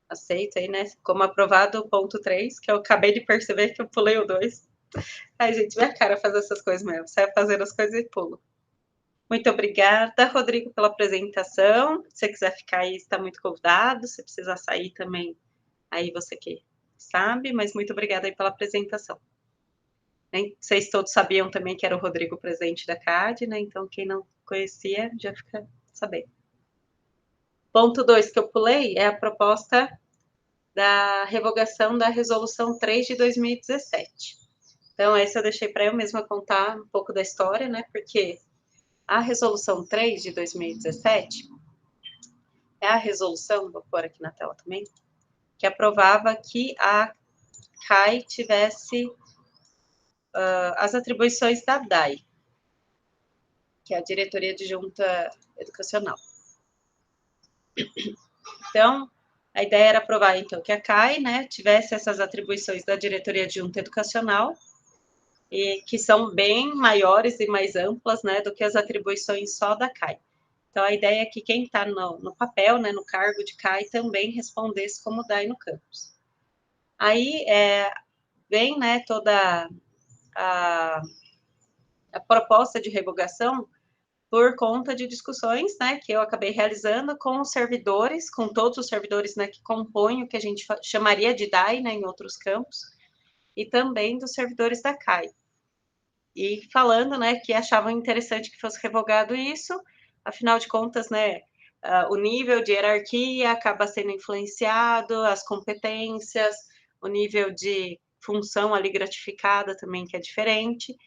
aceito aí, né? Como aprovado o ponto 3, que eu acabei de perceber que eu pulei o 2. Ai, gente, minha cara fazer essas coisas mesmo. Sai fazendo as coisas e pulo. Muito obrigada, Rodrigo, pela apresentação. Se você quiser ficar aí, está muito convidado. Se precisar sair também, aí você que sabe. Mas muito obrigada aí pela apresentação. Nem sei se todos sabiam também que era o Rodrigo, presidente da CAD, né? Então, quem não conhecia, já fica sabendo. Ponto 2 que eu pulei é a proposta da revogação da Resolução 3 de 2017. Então, essa eu deixei para eu mesma contar um pouco da história, né? Porque a Resolução 3 de 2017 é a resolução, vou pôr aqui na tela também, que aprovava que a CAI tivesse as atribuições da DAI, que é a Diretoria Adjunta Educacional. Então, a ideia era aprovar, então, que a CAI, né, tivesse essas atribuições da Diretoria Adjunta Educacional, e que são bem maiores e mais amplas, né, do que as atribuições só da CAI. Então, a ideia é que quem está no papel, né, no cargo de CAI, também respondesse como DAI no campus. Aí, vem, né, toda a proposta de revogação por conta de discussões, né, que eu acabei realizando com os servidores, com todos os servidores, né, que compõem o que a gente chamaria de DAI, né, em outros campos, e também dos servidores da CAI. E falando, né, que achavam interessante que fosse revogado isso, afinal de contas, né, o nível de hierarquia acaba sendo influenciado, as competências, o nível de função ali gratificada também, que é diferente.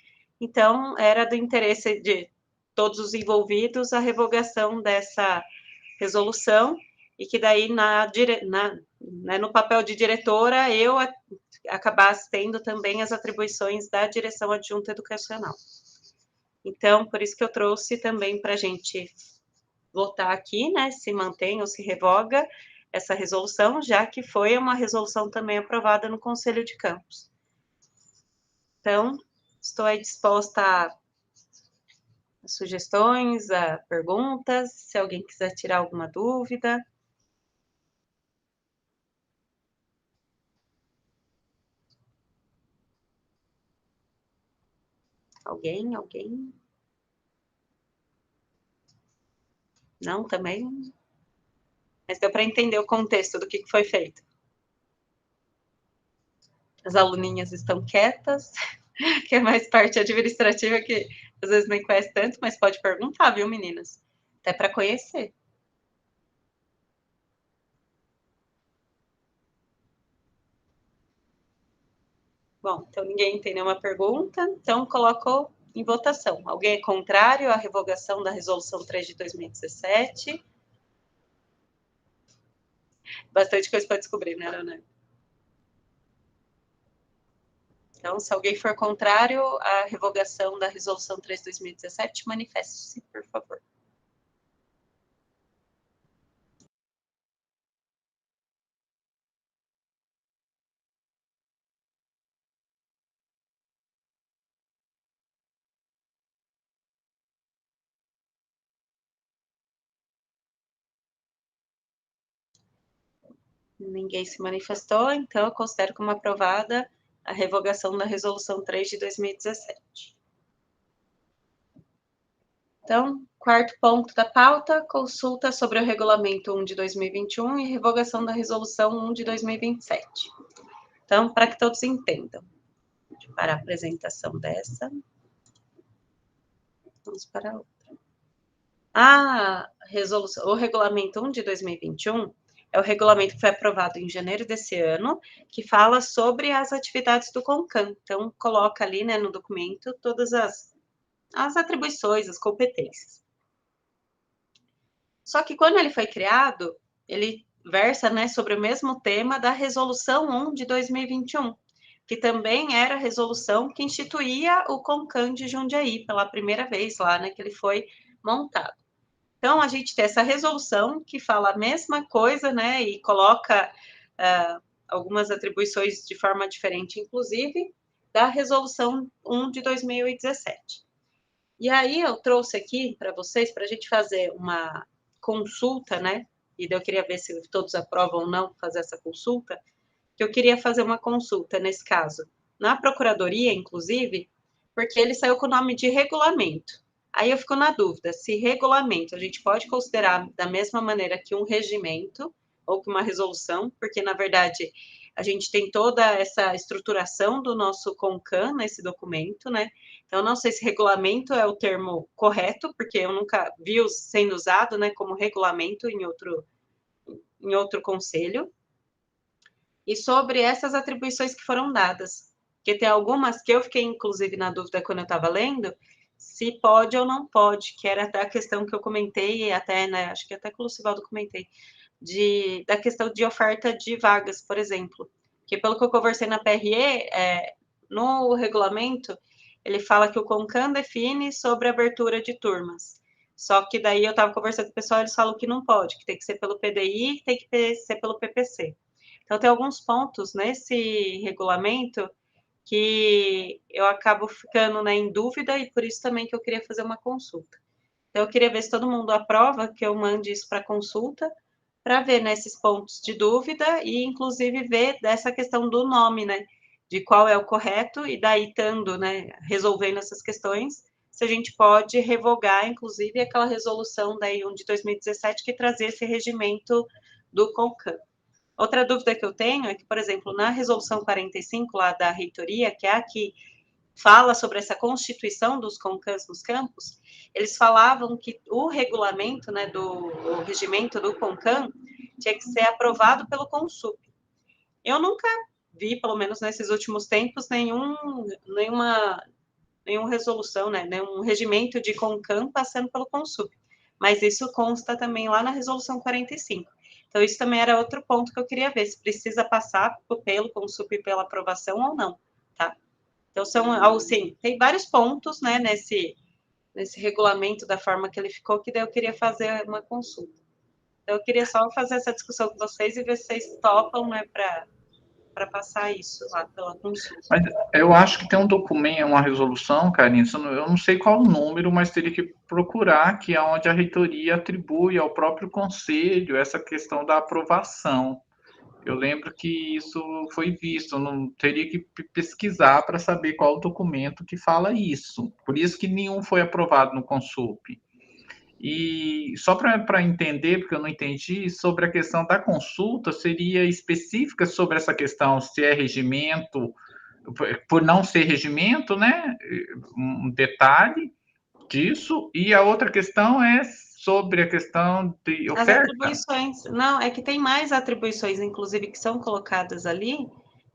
Então, era do interesse de todos os envolvidos a revogação dessa resolução, e que daí, né, no papel de diretora, eu acabasse tendo também as atribuições da direção adjunta educacional. Então, por isso que eu trouxe também para a gente votar aqui, né, se mantém ou se revoga essa resolução, já que foi uma resolução também aprovada no Conselho de Campos. Então, estou aí disposta a sugestões, a perguntas, se alguém quiser tirar alguma dúvida. Alguém? Não, também? Mas deu para entender o contexto do que foi feito. As aluninhas estão quietas, que é mais parte administrativa, que às vezes nem conhece tanto, mas pode perguntar, viu, meninas? Até para conhecer. Bom, então ninguém tem nenhuma pergunta, então coloco em votação. Alguém é contrário à revogação da Resolução 3 de 2017? Bastante coisa para descobrir, né, Leonardo? Então, se alguém for contrário à revogação da Resolução 3 de 2017, manifeste-se, por favor. Ninguém se manifestou, então eu considero como aprovada a revogação da Resolução 3 de 2017. Então, quarto ponto da pauta, consulta sobre o Regulamento 1 de 2021 e revogação da Resolução 1 de 2027. Então, para que todos entendam, deixa eu parar a apresentação dessa. Vamos para a outra. O Regulamento 1 de 2021 é o regulamento que foi aprovado em janeiro desse ano, que fala sobre as atividades do CONCAN. Então, coloca ali, né, no documento todas as atribuições, as competências. Só que quando ele foi criado, ele versa, né, sobre o mesmo tema da Resolução 1 de 2021, que também era a resolução que instituía o CONCAN de Jundiaí pela primeira vez lá, né, que ele foi montado. Então, a gente tem essa resolução que fala a mesma coisa, né, e coloca algumas atribuições de forma diferente, inclusive, da Resolução 1 de 2017. E aí, eu trouxe aqui para vocês, para a gente fazer uma consulta, né, e eu queria ver se todos aprovam ou não fazer essa consulta, que eu queria fazer uma consulta, nesse caso, na Procuradoria, inclusive, porque ele saiu com o nome de regulamento. Aí eu fico na dúvida se regulamento a gente pode considerar da mesma maneira que um regimento ou que uma resolução, porque, na verdade, a gente tem toda essa estruturação do nosso CONCAN nesse documento, né? Então, não sei se regulamento é o termo correto, porque eu nunca vi sendo usado, né, como regulamento em outro conselho. E sobre essas atribuições que foram dadas, porque tem algumas que eu fiquei, inclusive, na dúvida quando eu estava lendo, se pode ou não pode, que era até a questão que eu comentei, até, né, acho que até com o Lucivaldo comentei, da questão de oferta de vagas, por exemplo. Que pelo que eu conversei na PRE, no regulamento, ele fala que o CONCAN define sobre a abertura de turmas. Só que daí eu estava conversando com o pessoal, eles falam que não pode, que tem que ser pelo PDI, tem que ser pelo PPC. Então, tem alguns pontos nesse regulamento que eu acabo ficando, né, em dúvida, e por isso também que eu queria fazer uma consulta. Então, eu queria ver se todo mundo aprova que eu mande isso para consulta, para ver, né, esses pontos de dúvida e, inclusive, ver dessa questão do nome, né, de qual é o correto, e daí, estando, né, resolvendo essas questões, se a gente pode revogar, inclusive, aquela resolução daí, de 2017, que trazia esse regimento do CONCAN. Outra dúvida que eu tenho é que, por exemplo, na resolução 45 lá da reitoria, que é a que fala sobre essa constituição dos CONCANs nos campos, eles falavam que o regulamento, né, o regimento do CONCAN tinha que ser aprovado pelo CONSUP. Eu nunca vi, pelo menos nesses últimos tempos, nenhuma resolução, né, nenhum regimento de CONCAN passando pelo CONSUP. Mas isso consta também lá na resolução 45. Então, isso também era outro ponto que eu queria ver, se precisa passar pelo CONSUP pela aprovação ou não, tá? Então, assim, tem vários pontos, né, nesse regulamento, da forma que ele ficou, que daí eu queria fazer uma consulta. Então, eu queria só fazer essa discussão com vocês e ver se vocês topam, né, para passar isso lá pela consulta. Mas eu acho que tem um documento, uma resolução, Karine, eu não sei qual o número, mas teria que procurar, que é onde a reitoria atribui ao próprio conselho essa questão da aprovação. Eu lembro que isso foi visto, não teria que pesquisar para saber qual o documento que fala isso. Por isso que nenhum foi aprovado no CONSUP. E só para entender, porque eu não entendi, sobre a questão da consulta, seria específica sobre essa questão, se é regimento, por não ser regimento, né? Um detalhe disso. E a outra questão é sobre a questão de oferta. As atribuições, não, é que tem mais atribuições, inclusive, que são colocadas ali,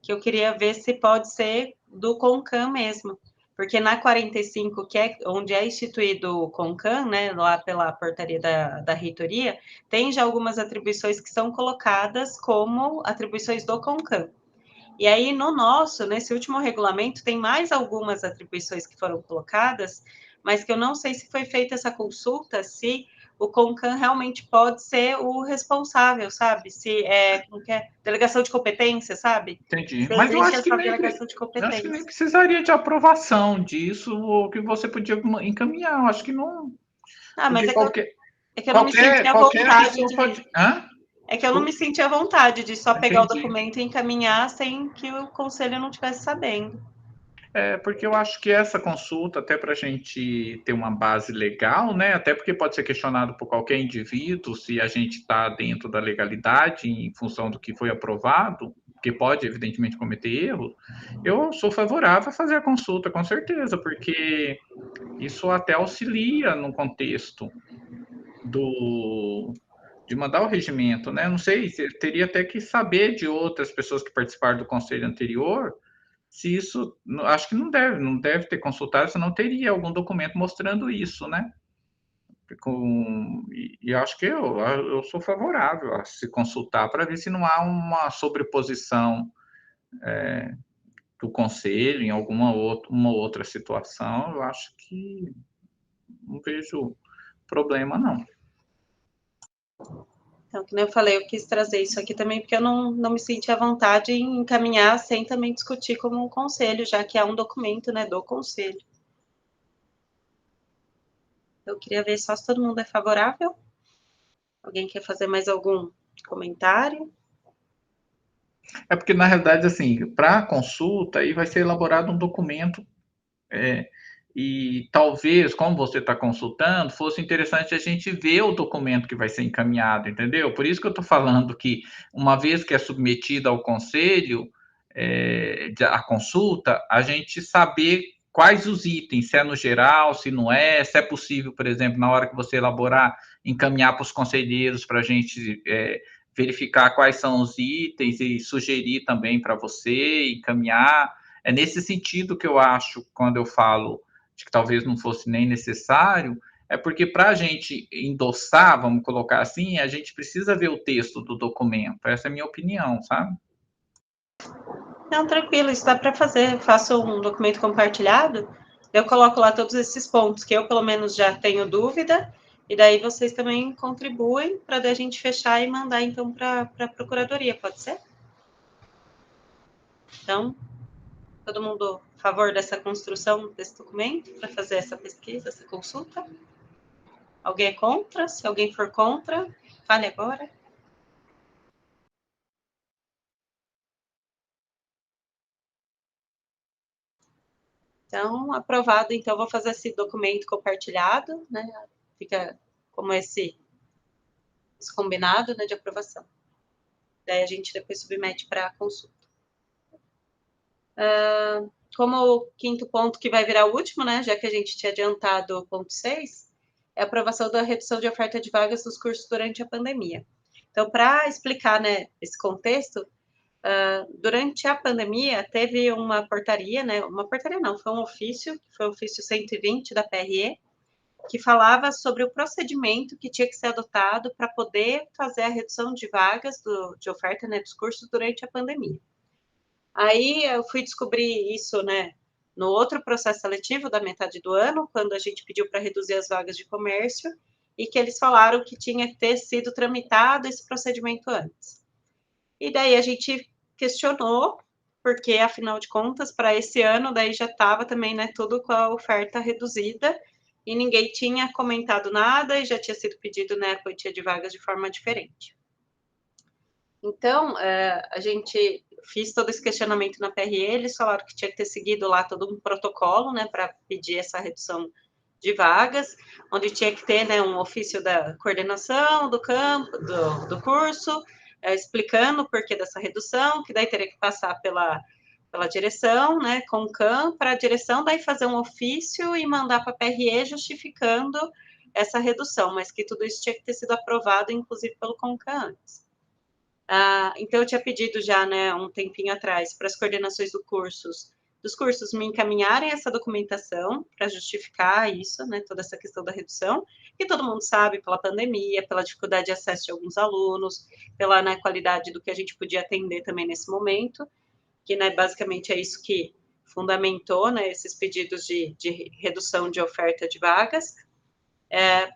que eu queria ver se pode ser do CONCAN mesmo. Porque na 45, que é onde é instituído o CONCAN, né, lá pela portaria da reitoria, tem já algumas atribuições que são colocadas como atribuições do CONCAN. E aí, nesse último regulamento, tem mais algumas atribuições que foram colocadas, mas que eu não sei se foi feita essa consulta, se o CONCAN realmente pode ser o responsável, sabe? Se como que é? Delegação de competência, sabe? Entendi. Se mas eu acho, delegação de competência. Eu acho que nem precisaria de aprovação disso, ou que você podia encaminhar. Eu acho que não. Ah, mas é que eu não me senti à vontade de... É que eu não me senti à vontade de só pegar Entendi. o documento e encaminhar sem que o conselho não estivesse sabendo. Porque eu acho que essa consulta, até para a gente ter uma base legal, né? Até porque pode ser questionado por qualquer indivíduo se a gente está dentro da legalidade em função do que foi aprovado, que pode, evidentemente, cometer erro. Eu sou favorável a fazer a consulta, com certeza, porque isso até auxilia no contexto de mandar o regimento, né? Não sei, teria até que saber de outras pessoas que participaram do conselho anterior se isso, acho que não deve ter consultado, senão teria algum documento mostrando isso, né? E acho que eu sou favorável a se consultar para ver se não há uma sobreposição do conselho em uma outra situação. Eu acho que não vejo problema, não. Então, como eu falei, eu quis trazer isso aqui também, porque eu não me senti à vontade em encaminhar sem também discutir como um conselho, já que é um documento, né, do conselho. Eu queria ver só se todo mundo é favorável. Alguém quer fazer mais algum comentário? É porque, na realidade, assim, para a consulta, aí vai ser elaborado um documento e talvez, como você está consultando, fosse interessante a gente ver o documento que vai ser encaminhado, entendeu? Por isso que eu estou falando que, uma vez que é submetido ao conselho, a consulta, a gente saber quais os itens, se é no geral, se não é, se é possível, por exemplo, na hora que você elaborar, encaminhar para os conselheiros para a gente verificar quais são os itens e sugerir também para você, encaminhar. É nesse sentido que eu acho, quando eu falo de que talvez não fosse nem necessário, é porque para a gente endossar, vamos colocar assim, a gente precisa ver o texto do documento. Essa é a minha opinião, sabe? Não, tranquilo, isso dá para fazer. Eu faço um documento compartilhado, eu coloco lá todos esses pontos que eu, pelo menos, já tenho dúvida, e daí vocês também contribuem para a gente fechar e mandar, então, para a Procuradoria, pode ser? Então, todo mundo a favor dessa construção desse documento, para fazer essa pesquisa, essa consulta? Alguém é contra? Se alguém for contra, fale agora. Então, aprovado. Então, vou fazer esse documento compartilhado, né? Fica como esse combinado, né, de aprovação. Daí a gente depois submete para consulta. Como o quinto ponto, que vai virar o último, né, já que a gente tinha adiantado o ponto 6, é a aprovação da redução de oferta de vagas dos cursos durante a pandemia. Então, para explicar, né, esse contexto, durante a pandemia, teve uma portaria, né, uma portaria não, foi um ofício, que foi o ofício 120 da PRE, que falava sobre o procedimento que tinha que ser adotado para poder fazer a redução de vagas de oferta, né, dos cursos durante a pandemia. Aí eu fui descobrir isso, né, no outro processo seletivo da metade do ano, quando a gente pediu para reduzir as vagas de comércio, e que eles falaram que tinha que ter sido tramitado esse procedimento antes. E daí a gente questionou, porque, afinal de contas, para esse ano, daí já estava também, né, tudo com a oferta reduzida, e ninguém tinha comentado nada, e já tinha sido pedido, né, a quantia de vagas de forma diferente. Então, a gente fiz todo esse questionamento na PRE, eles falaram que tinha que ter seguido lá todo um protocolo, né, para pedir essa redução de vagas, onde tinha que ter, né, um ofício da coordenação do campo, do curso, explicando o porquê dessa redução, que daí teria que passar pela direção, né, com o CAM, para a direção daí fazer um ofício e mandar para a PRE justificando essa redução, mas que tudo isso tinha que ter sido aprovado, inclusive pelo CONCAN antes. Então, eu tinha pedido já, né, um tempinho atrás, para as coordenações dos cursos me encaminharem essa documentação para justificar isso, né, toda essa questão da redução, que todo mundo sabe, pela pandemia, pela dificuldade de acesso de alguns alunos, pela, né, qualidade do que a gente podia atender também nesse momento, que, né, basicamente é isso que fundamentou, né, esses pedidos de redução de oferta de vagas,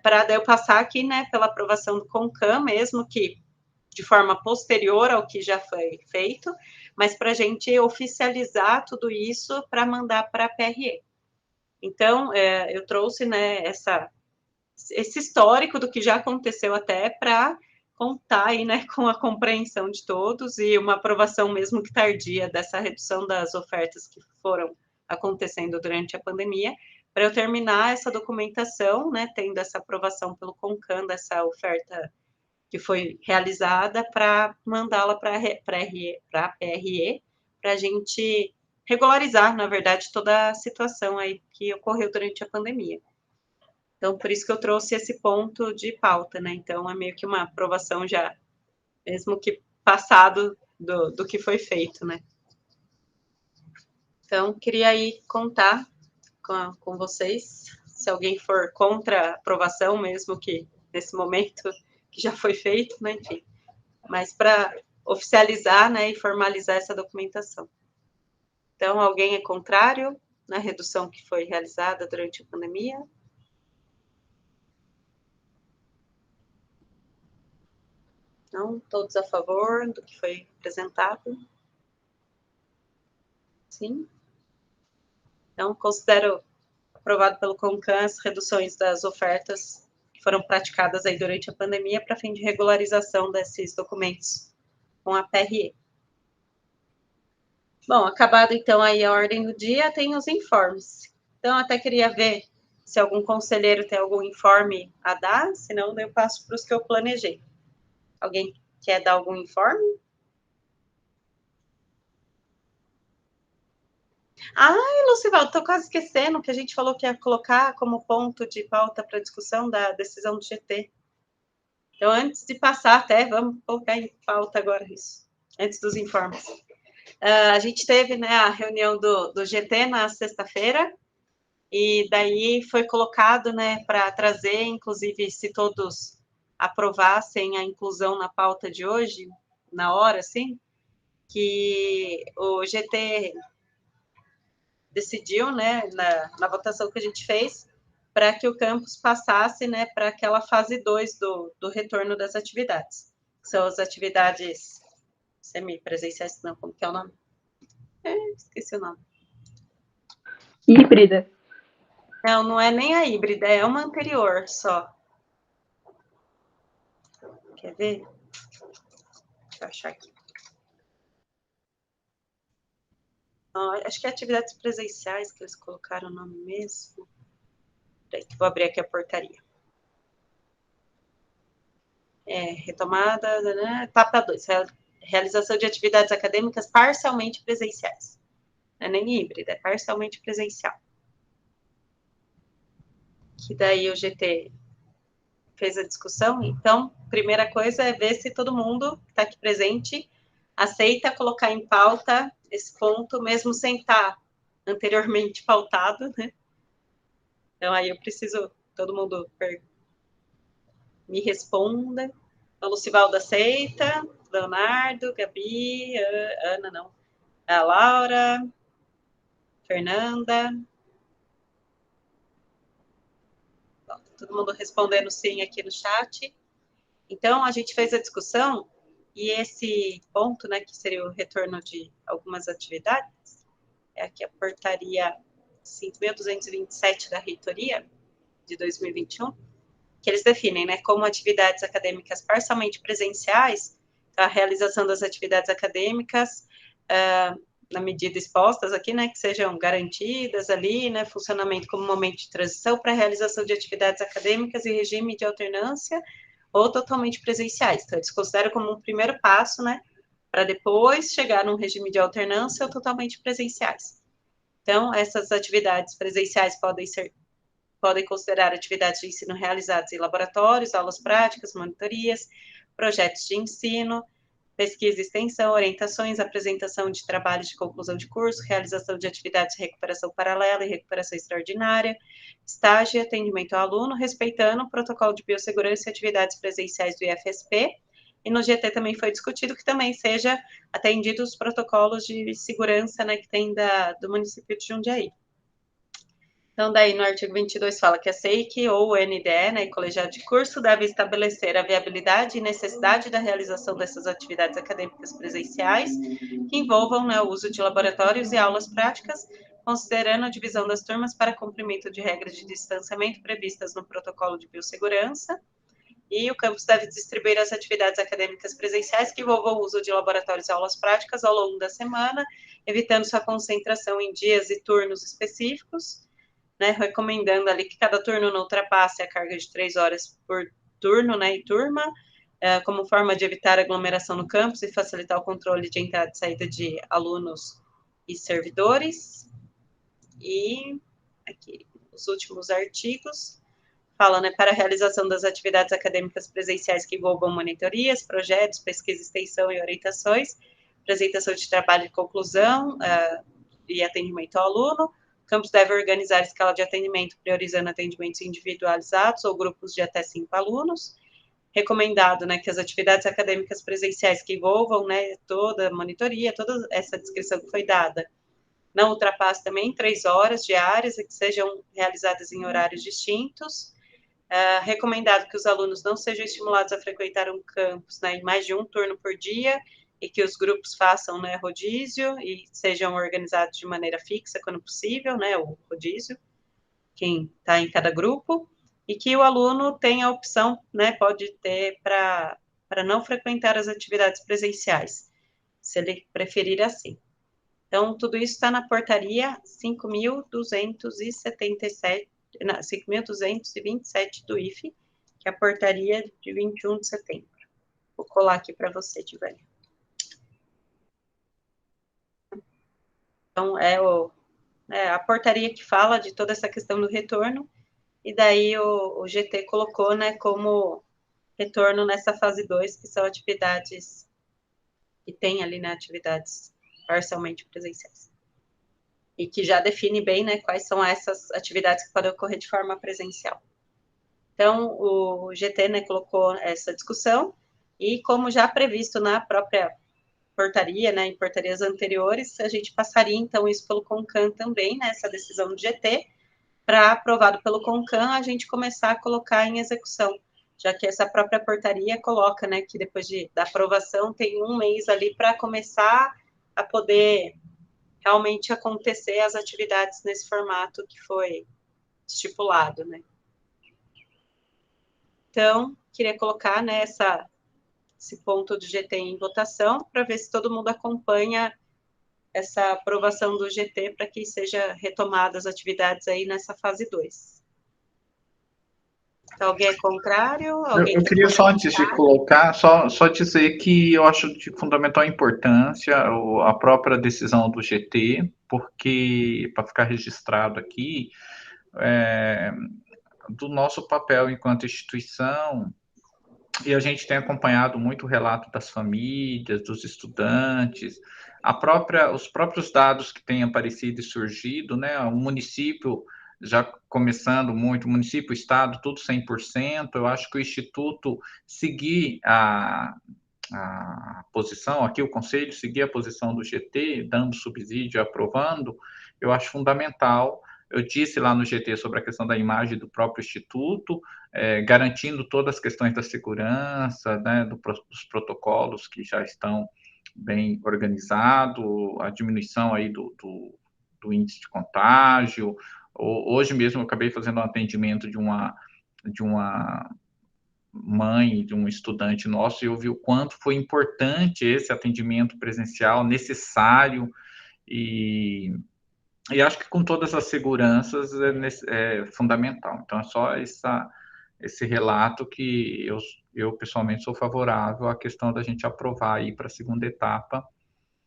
para daí eu passar aqui, né, pela aprovação do CONCAN mesmo, que de forma posterior ao que já foi feito, mas para a gente oficializar tudo isso para mandar para a PRE. Então, eu trouxe, né, esse histórico do que já aconteceu até para contar aí, né, com a compreensão de todos e uma aprovação mesmo que tardia dessa redução das ofertas que foram acontecendo durante a pandemia, para eu terminar essa documentação, né, tendo essa aprovação pelo CONCAN dessa oferta que foi realizada, para mandá-la para a PRE, para a gente regularizar, na verdade, toda a situação aí que ocorreu durante a pandemia. Então, por isso que eu trouxe esse ponto de pauta, né? Então, é meio que uma aprovação já, mesmo que passado do que foi feito, né? Então, queria aí contar com vocês, se alguém for contra a aprovação, mesmo que nesse momento que já foi feito, né? Enfim, mas para oficializar, né, e formalizar essa documentação. Então, alguém é contrário na redução que foi realizada durante a pandemia? Não? Todos a favor do que foi apresentado? Sim? Então, considero aprovado pelo CONCAN as reduções das ofertas que foram praticadas aí durante a pandemia para fim de regularização desses documentos com a PRE. Bom, acabado então aí a ordem do dia, tem os informes. Então, até queria ver se algum conselheiro tem algum informe a dar, senão eu passo para os que eu planejei. Alguém quer dar algum informe? Ai, Lucivaldo, estou quase esquecendo que a gente falou que ia colocar como ponto de pauta para discussão da decisão do GT. Então, antes de passar até, vamos colocar em pauta agora isso, antes dos informes. A gente teve, né, a reunião do GT na sexta-feira, e daí foi colocado, né, para trazer, inclusive, se todos aprovassem a inclusão na pauta de hoje, na hora, assim, que o GT decidiu, né, na votação que a gente fez, para que o campus passasse, né, para aquela fase 2 do retorno das atividades. São as atividades semipresenciais, não, como que é o nome? Esqueci o nome. Híbrida. Não, não é nem a híbrida, é uma anterior só. Quer ver? Deixa eu achar aqui. Acho que é atividades presenciais que eles colocaram o nome mesmo. Vou abrir aqui a portaria. Retomada, né? Etapa 2, realização de atividades acadêmicas parcialmente presenciais. Não é nem híbrida, é parcialmente presencial. Que daí o GT fez a discussão. Então, primeira coisa é ver se todo mundo que está aqui presente aceita colocar em pauta esse ponto, mesmo sem estar anteriormente pautado, né? Então, aí eu preciso, todo mundo me responda. A Lucivaldo aceita, Leonardo, Gabi, Ana não, a Laura, Fernanda. Bom, todo mundo respondendo sim aqui no chat. Então, a gente fez a discussão e esse ponto, né, que seria o retorno de algumas atividades, é aqui a portaria 5.227 da reitoria de 2021, que eles definem, né, como atividades acadêmicas parcialmente presenciais, a realização das atividades acadêmicas, na medida expostas aqui, né, que sejam garantidas ali, né, funcionamento como momento de transição para a realização de atividades acadêmicas em regime de alternância ou totalmente presenciais. Então, eles consideram como um primeiro passo, né, para depois chegar num regime de alternância ou totalmente presenciais. Então, essas atividades presenciais podem considerar atividades de ensino realizadas em laboratórios, aulas práticas, monitorias, projetos de ensino, pesquisa e extensão, orientações, apresentação de trabalhos de conclusão de curso, realização de atividades de recuperação paralela e recuperação extraordinária, estágio e atendimento ao aluno, respeitando o protocolo de biossegurança e atividades presenciais do IFSP. E no GT também foi discutido que também seja atendido os protocolos de segurança, né, que tem do município de Jundiaí. Então, daí no artigo 22 fala que a SEIC ou o NDE, né, e colegiado de curso, deve estabelecer a viabilidade e necessidade da realização dessas atividades acadêmicas presenciais que envolvam, né, o uso de laboratórios e aulas práticas, considerando a divisão das turmas para cumprimento de regras de distanciamento previstas no protocolo de biossegurança. E o campus deve distribuir as atividades acadêmicas presenciais que envolvam o uso de laboratórios e aulas práticas ao longo da semana, evitando sua concentração em dias e turnos específicos, né, recomendando ali que cada turno não ultrapasse a carga de 3 horas por turno, né, e turma, como forma de evitar aglomeração no campus e facilitar o controle de entrada e saída de alunos e servidores. E aqui, os últimos artigos, fala, né, para a realização das atividades acadêmicas presenciais que envolvam monitorias, projetos, pesquisa, extensão e orientações, apresentação de trabalho e conclusão e atendimento ao aluno. O campus deve organizar escala de atendimento, priorizando atendimentos individualizados ou grupos de até 5 alunos. Recomendado, né, que as atividades acadêmicas presenciais que envolvam, né, toda a monitoria, toda essa descrição que foi dada, não ultrapasse também 3 horas diárias e que sejam realizadas em horários distintos. Recomendado que os alunos não sejam estimulados a frequentar um campus, né, em mais de um turno por dia e que os grupos façam, né, rodízio e sejam organizados de maneira fixa quando possível, né, o rodízio, quem está em cada grupo, e que o aluno tenha a opção, né, pode ter para não frequentar as atividades presenciais, se ele preferir assim. Então, tudo isso está na portaria 5.227 do IFE, que é a portaria de 21 de setembro. Vou colar aqui para você, Tivani. Então, é a portaria que fala de toda essa questão do retorno, e daí o GT colocou, né, como retorno nessa fase 2, que são atividades que tem ali, né, atividades parcialmente presenciais. E que já define bem, né, quais são essas atividades que podem ocorrer de forma presencial. Então, o GT, né, colocou essa discussão, e como já previsto na própria portaria, né, em portarias anteriores, a gente passaria, então, isso pelo CONCAN também, né, essa decisão do GT, para, aprovado pelo CONCAN, a gente começar a colocar em execução, já que essa própria portaria coloca, né, que depois da aprovação tem 1 mês ali para começar a poder realmente acontecer as atividades nesse formato que foi estipulado, né. Então, queria colocar, né, esse ponto do GT em votação, para ver se todo mundo acompanha essa aprovação do GT para que seja retomadas as atividades aí nessa fase 2. Então, alguém é contrário? Eu queria só, antes de colocar, só dizer que eu acho de fundamental importância a própria decisão do GT, porque, para ficar registrado aqui, do nosso papel enquanto instituição, e a gente tem acompanhado muito o relato das famílias, dos estudantes, os próprios dados que têm aparecido e surgido, né? O município já começando muito, o município, o estado, tudo 100%. Eu acho que o Instituto seguir a posição, aqui o Conselho seguir a posição do GT, dando subsídio, aprovando, eu acho fundamental. Eu disse lá no GT sobre a questão da imagem do próprio Instituto, garantindo todas as questões da segurança, né, dos protocolos que já estão bem organizados, a diminuição aí do índice de contágio. Hoje mesmo eu acabei fazendo um atendimento de uma mãe, de um estudante nosso, e eu vi o quanto foi importante esse atendimento presencial, necessário, e acho que com todas as seguranças é fundamental. Então, é só esse relato que eu pessoalmente sou favorável à questão da gente aprovar aí para a segunda etapa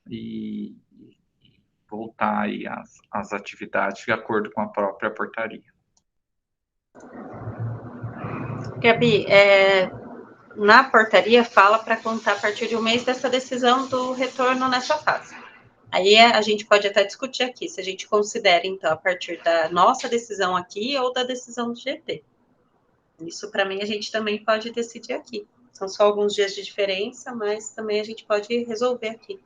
e voltar aí às atividades de acordo com a própria portaria. Gabi, na portaria fala para contar a partir de 1 mês dessa decisão do retorno nessa fase. Aí a gente pode até discutir aqui, se a gente considera, então, a partir da nossa decisão aqui ou da decisão do GT. Isso, para mim, a gente também pode decidir aqui. São só alguns dias de diferença, mas também a gente pode resolver aqui.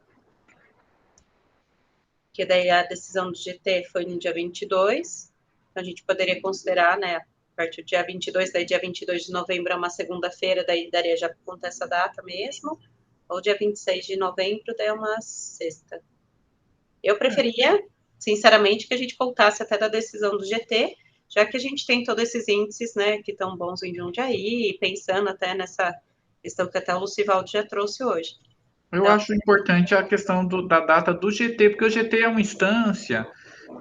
Porque daí a decisão do GT foi no dia 22, então a gente poderia considerar, né, a partir do dia 22, daí dia 22 de novembro é uma segunda-feira, daí daria já por conta essa data mesmo, ou dia 26 de novembro, daí é uma sexta. Eu preferia, sinceramente, que a gente voltasse até da decisão do GT, já que a gente tem todos esses índices, né, que estão bons em Jundiaí, pensando até nessa questão que até o Lucivaldo já trouxe hoje. Eu acho importante a questão da data do GT, porque o GT é uma instância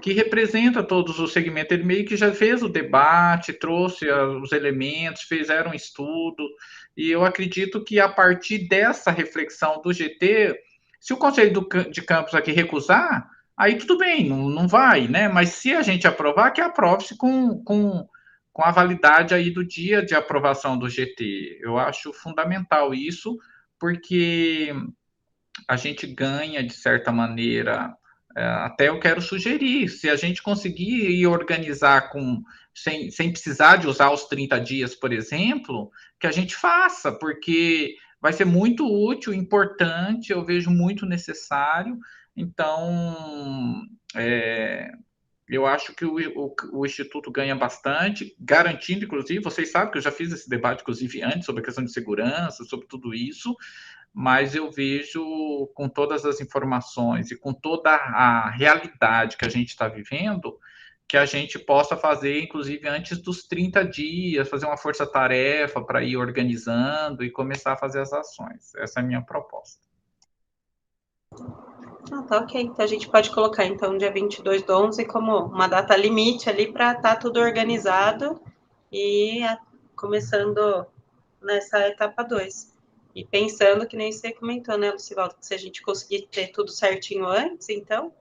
que representa todos os segmentos. Ele meio que já fez o debate, trouxe os elementos, fizeram um estudo, e eu acredito que a partir dessa reflexão do GT, se o Conselho de Campos aqui recusar, aí tudo bem, não vai, né? Mas se a gente aprovar, que aprove-se com a validade aí do dia de aprovação do GT. Eu acho fundamental isso, porque a gente ganha, de certa maneira, até eu quero sugerir, se a gente conseguir ir organizar sem precisar de usar os 30 dias, por exemplo, que a gente faça, porque vai ser muito útil, importante, eu vejo muito necessário. Então, eu acho que o Instituto ganha bastante, garantindo, inclusive, vocês sabem que eu já fiz esse debate, inclusive, antes, sobre a questão de segurança, sobre tudo isso, mas eu vejo, com todas as informações e com toda a realidade que a gente está vivendo, que a gente possa fazer, inclusive, antes dos 30 dias, fazer uma força-tarefa para ir organizando e começar a fazer as ações. Essa é a minha proposta. Tá ok. Então, a gente pode colocar, então, dia 22/11 como uma data limite ali para estar tudo organizado e começando nessa etapa 2. E pensando, que nem você comentou, né, Lucivaldo, que se a gente conseguir ter tudo certinho antes, então,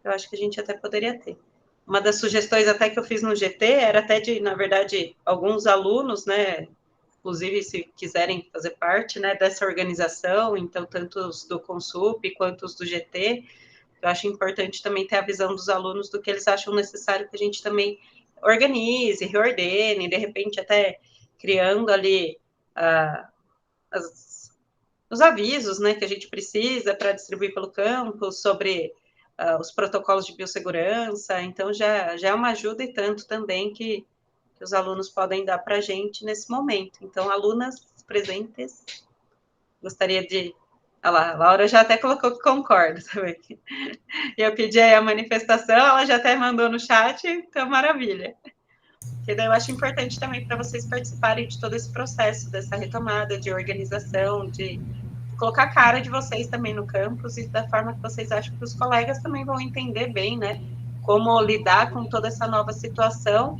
eu acho que a gente até poderia ter. Uma das sugestões até que eu fiz no GT era até de, na verdade, alguns alunos, né, inclusive se quiserem fazer parte, né, dessa organização, então, tanto os do Consup quanto os do GT, eu acho importante também ter a visão dos alunos do que eles acham necessário que a gente também organize, reordene, de repente até criando ali os avisos, né, que a gente precisa para distribuir pelo campus sobre os protocolos de biossegurança. Então, já é uma ajuda e tanto também que os alunos podem dar para a gente nesse momento. Então, alunas presentes, gostaria de... Olha lá, a Laura já até colocou que concorda também. Eu pedi aí a manifestação, ela já até mandou no chat, então maravilha. Que daí eu acho importante também para vocês participarem de todo esse processo, dessa retomada de organização, de colocar a cara de vocês também no campus e da forma que vocês acham que os colegas também vão entender bem, né? Como lidar com toda essa nova situação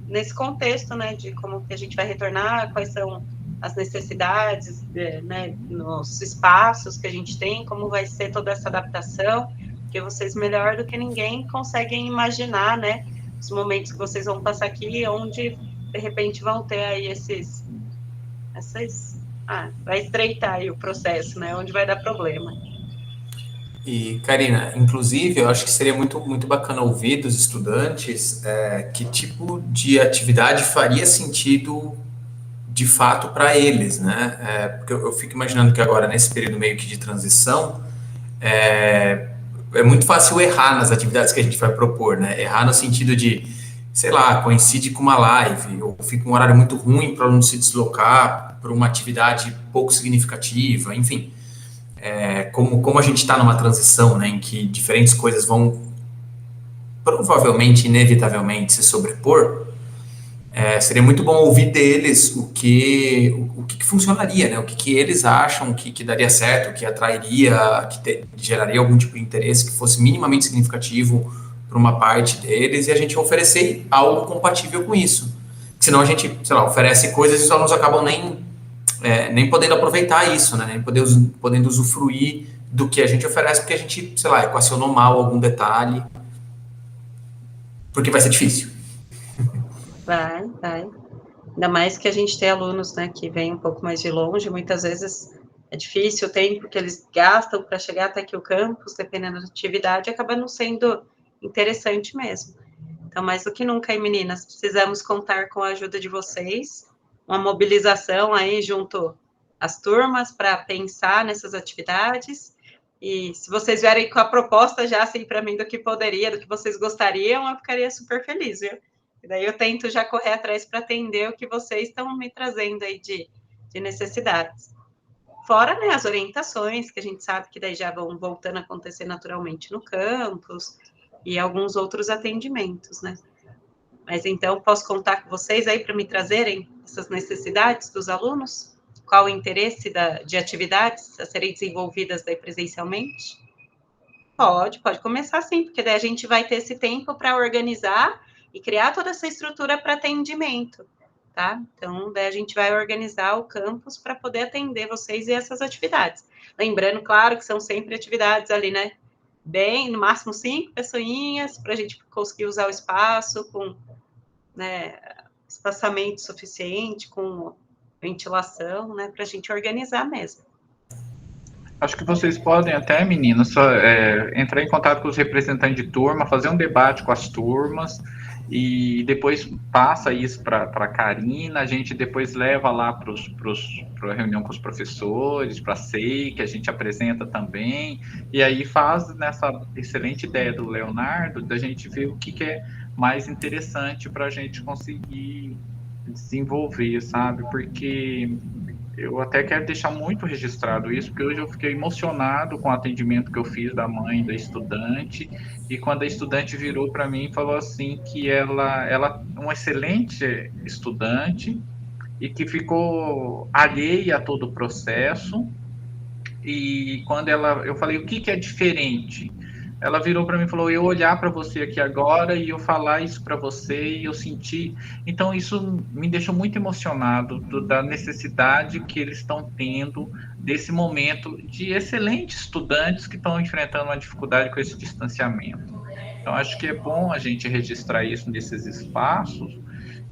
nesse contexto, né? De como que a gente vai retornar, quais são as necessidades, né? Nos espaços que a gente tem, como vai ser toda essa adaptação, que vocês, melhor do que ninguém, conseguem imaginar, né? Os momentos que vocês vão passar aqui, onde, de repente, vão ter aí vai estreitar aí o processo, né? Onde vai dar problema. E, Karina, inclusive, eu acho que seria muito, muito bacana ouvir dos estudantes que tipo de atividade faria sentido, de fato, para eles, né? Porque eu fico imaginando que agora, nesse período meio que de transição, é muito fácil errar nas atividades que a gente vai propor, né? Errar no sentido de, sei lá, coincide com uma live, ou fica um horário muito ruim para o aluno se deslocar para uma atividade pouco significativa, enfim. Como a gente está numa transição, né, em que diferentes coisas vão provavelmente, inevitavelmente, se sobrepor, seria muito bom ouvir deles o que funcionaria, né, o que eles acham que daria certo, que atrairia, geraria algum tipo de interesse que fosse minimamente significativo para uma parte deles, e a gente oferecer algo compatível com isso. Senão a gente, sei lá, oferece coisas e os alunos acabam nem podendo aproveitar isso, né? Nem podendo usufruir do que a gente oferece, porque a gente, sei lá, equacionou mal algum detalhe, porque vai ser difícil. Vai. Ainda mais que a gente tem alunos, né, que vêm um pouco mais de longe, muitas vezes é difícil o tempo que eles gastam para chegar até aqui o campus, dependendo da atividade, acaba não sendo interessante mesmo. Então, mais do que nunca, aí, meninas, precisamos contar com a ajuda de vocês, uma mobilização aí junto às turmas para pensar nessas atividades. E se vocês vierem com a proposta já, assim, para mim, do que vocês gostariam, eu ficaria super feliz, viu? E daí eu tento já correr atrás para atender o que vocês estão me trazendo aí de necessidades. Fora, né, as orientações, que a gente sabe que daí já vão voltando a acontecer naturalmente no campus, e alguns outros atendimentos, né? Mas então, posso contar com vocês aí para me trazerem essas necessidades dos alunos? Qual o interesse de atividades a serem desenvolvidas daí presencialmente? Pode começar sim, porque daí a gente vai ter esse tempo para organizar e criar toda essa estrutura para atendimento, tá? Então, daí a gente vai organizar o campus para poder atender vocês e essas atividades. Lembrando, claro, que são sempre atividades ali, né? Bem, no máximo 5 pessoinhas, para a gente conseguir usar o espaço com, né, espaçamento suficiente, com ventilação, né, para a gente organizar mesmo. Acho que vocês podem até, meninas, entrar em contato com os representantes de turma, fazer um debate com as turmas e depois passa isso para a Karina, a gente depois leva lá para a reunião com os professores, para a SEI, que a gente apresenta também, e aí faz nessa excelente ideia do Leonardo, da gente ver o que é mais interessante para a gente conseguir desenvolver, sabe? Porque eu até quero deixar muito registrado isso, porque hoje eu fiquei emocionado com o atendimento que eu fiz da mãe da estudante, e quando a estudante virou para mim e falou assim que ela é uma excelente estudante e que ficou alheia a todo o processo, e quando eu falei, o que é diferente? Ela virou para mim e falou, eu olhar para você aqui agora e eu falar isso para você e eu senti... Então, isso me deixou muito emocionado da necessidade que eles estão tendo desse momento de excelentes estudantes que estão enfrentando uma dificuldade com esse distanciamento. Então, acho que é bom a gente registrar isso nesses espaços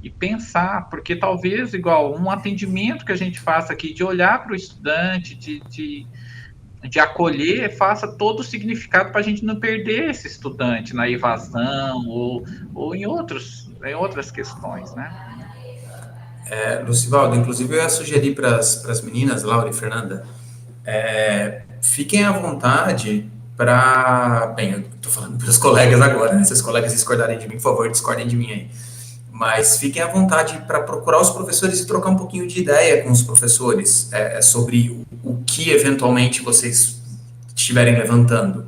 e pensar, porque talvez, igual um atendimento que a gente faça aqui, de olhar para o estudante, de acolher, faça todo o significado para a gente não perder esse estudante na evasão ou em outras questões, né? Lucivaldo, inclusive eu ia sugerir para as meninas, Laura e Fernanda, fiquem à vontade bem, eu estou falando para os colegas agora, né? Se os colegas discordarem de mim, por favor, discordem de mim aí. Mas fiquem à vontade para procurar os professores e trocar um pouquinho de ideia com os professores sobre o que eventualmente vocês estiverem levantando.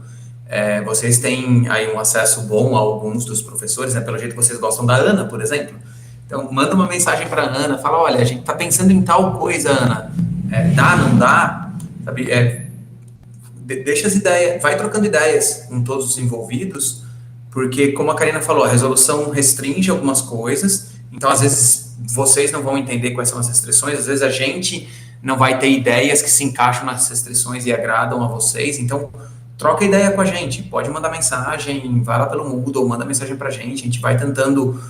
Vocês têm aí um acesso bom a alguns dos professores, né? Pelo jeito vocês gostam da Ana, por exemplo. Então, manda uma mensagem para a Ana, fala, olha, a gente está pensando em tal coisa, Ana. Dá, não dá? Sabe? Deixa as ideias, vai trocando ideias com todos os envolvidos, porque, como a Karina falou, a resolução restringe algumas coisas, então, às vezes, vocês não vão entender quais são as restrições, às vezes a gente não vai ter ideias que se encaixam nas restrições e agradam a vocês, então, troca ideia com a gente, pode mandar mensagem, vai lá pelo Moodle, manda mensagem pra gente, a gente vai tentando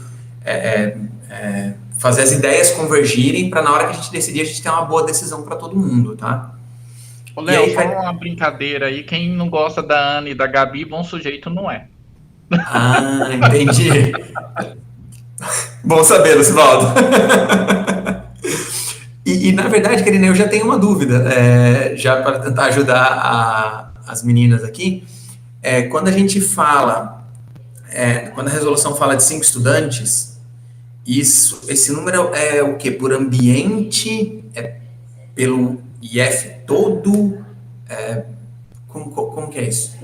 fazer as ideias convergirem para, na hora que a gente decidir, a gente ter uma boa decisão para todo mundo, tá? Ô, Léo, só uma brincadeira aí, quem não gosta da Ana e da Gabi, bom sujeito não é. Ah, entendi. Bom saber, Lucivaldo. E, na verdade, Karina, eu já tenho uma dúvida, já para tentar ajudar as meninas aqui. Quando a gente fala, quando a resolução fala de 5 estudantes, esse número é o quê? Por ambiente? Pelo IF todo? Como que é isso?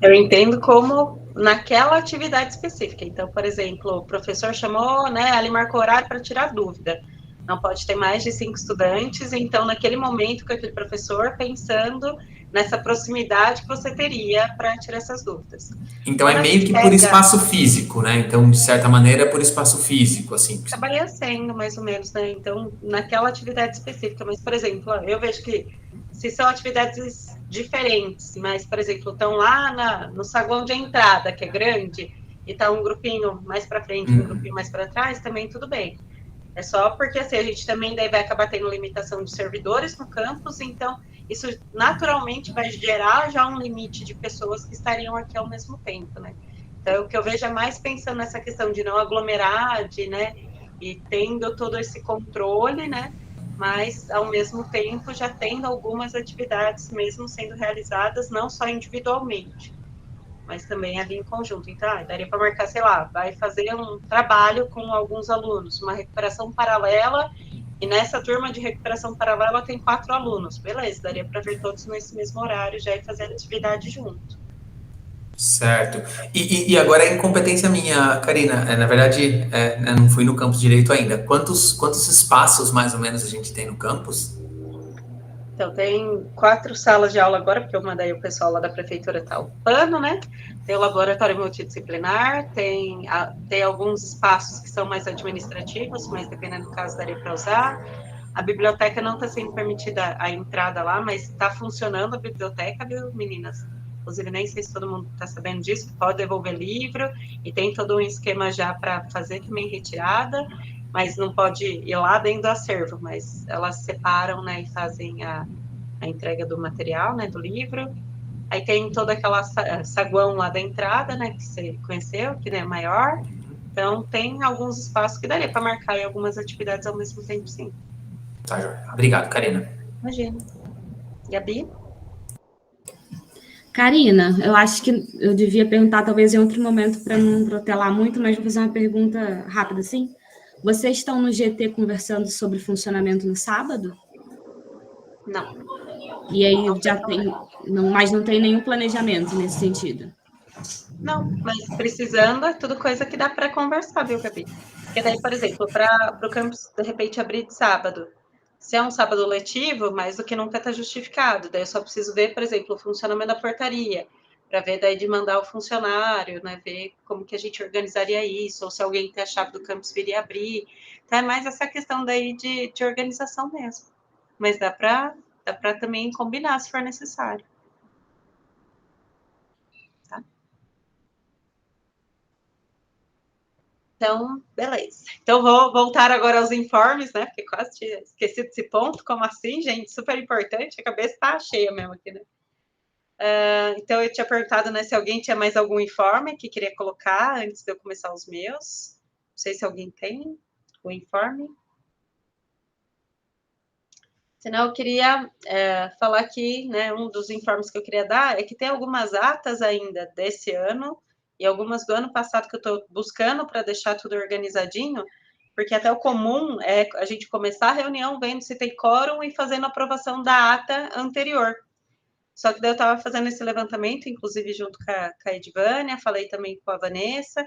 Eu entendo como naquela atividade específica. Então, por exemplo, o professor chamou, né, ali marcou horário para tirar dúvida. Não pode ter mais de 5 estudantes, então, naquele momento, com aquele professor, pensando nessa proximidade que você teria para tirar essas dúvidas. Então, é meio que por espaço físico, né? Então, de certa maneira, é por espaço físico, assim. Trabalha sendo, mais ou menos, né? Então, naquela atividade específica. Mas, por exemplo, eu vejo que se são atividades diferentes, mas, por exemplo, estão lá no saguão de entrada, que é grande, e está um grupinho mais para frente, um grupinho mais para trás, também tudo bem. É só porque, assim, a gente também daí vai acabar tendo limitação de servidores no campus, então isso naturalmente vai gerar já um limite de pessoas que estariam aqui ao mesmo tempo, né? Então, o que eu vejo é mais pensando nessa questão de não aglomerar, né, e tendo todo esse controle, né, mas, ao mesmo tempo, já tendo algumas atividades mesmo sendo realizadas, não só individualmente, mas também ali em conjunto. Então, daria para marcar, sei lá, vai fazer um trabalho com alguns alunos, uma recuperação paralela, e nessa turma de recuperação paralela tem 4 alunos. Beleza, daria para ver todos nesse mesmo horário já e fazer a atividade junto. Certo. E agora é incompetência minha, Karina. Na verdade, não fui no campus direito ainda. Quantos espaços, mais ou menos, a gente tem no campus? Então, tem 4 salas de aula agora, porque eu mandei o pessoal lá da prefeitura tá ocupando, né? Tem o laboratório multidisciplinar, tem alguns espaços que são mais administrativos, mas dependendo do caso daria para usar. A biblioteca não está sendo permitida a entrada lá, mas está funcionando a biblioteca, viu, meninas? Inclusive, nem sei se todo mundo está sabendo disso, pode devolver livro, e tem todo um esquema já para fazer também retirada, mas não pode ir lá dentro do acervo, mas elas separam, né, e fazem a entrega do material, né, do livro. Aí tem toda aquela saguão lá da entrada, né, que você conheceu, que é maior. Então, tem alguns espaços que daria para marcar em algumas atividades ao mesmo tempo, sim. Tá, Joia. Obrigado, Karina. Imagina. Gabi? Karina, eu acho que eu devia perguntar talvez em outro momento para não protelar muito, mas vou fazer uma pergunta rápida, assim. Vocês estão no GT conversando sobre funcionamento no sábado? Não. E aí já tem, mas não tem nenhum planejamento nesse sentido? Não, mas precisando é tudo coisa que dá para conversar, viu, Gabi? Porque daí, por exemplo, para o campus, de repente, abrir de sábado. Se é um sábado letivo, mais do que nunca está justificado. Daí eu só preciso ver, por exemplo, o funcionamento da portaria, para ver daí de mandar o funcionário, né? Ver como que a gente organizaria isso, ou se alguém tem a chave do campus viria abrir. Então é mais essa questão daí de organização mesmo. Mas dá para também combinar se for necessário. Tá? Então, beleza. Então, vou voltar agora aos informes, né? Porque quase tinha esquecido desse ponto. Como assim, gente? Super importante. A cabeça está cheia mesmo aqui, né? Então, eu tinha perguntado, né, se alguém tinha mais algum informe que queria colocar antes de eu começar os meus. Não sei se alguém tem o informe. Senão, eu queria falar aqui, né, um dos informes que eu queria dar é que tem algumas atas ainda desse ano e algumas do ano passado que eu estou buscando para deixar tudo organizadinho, porque até o comum é a gente começar a reunião vendo se tem quórum e fazendo a aprovação da ata anterior. Só que daí eu estava fazendo esse levantamento, inclusive junto com a Edvânia, falei também com a Vanessa,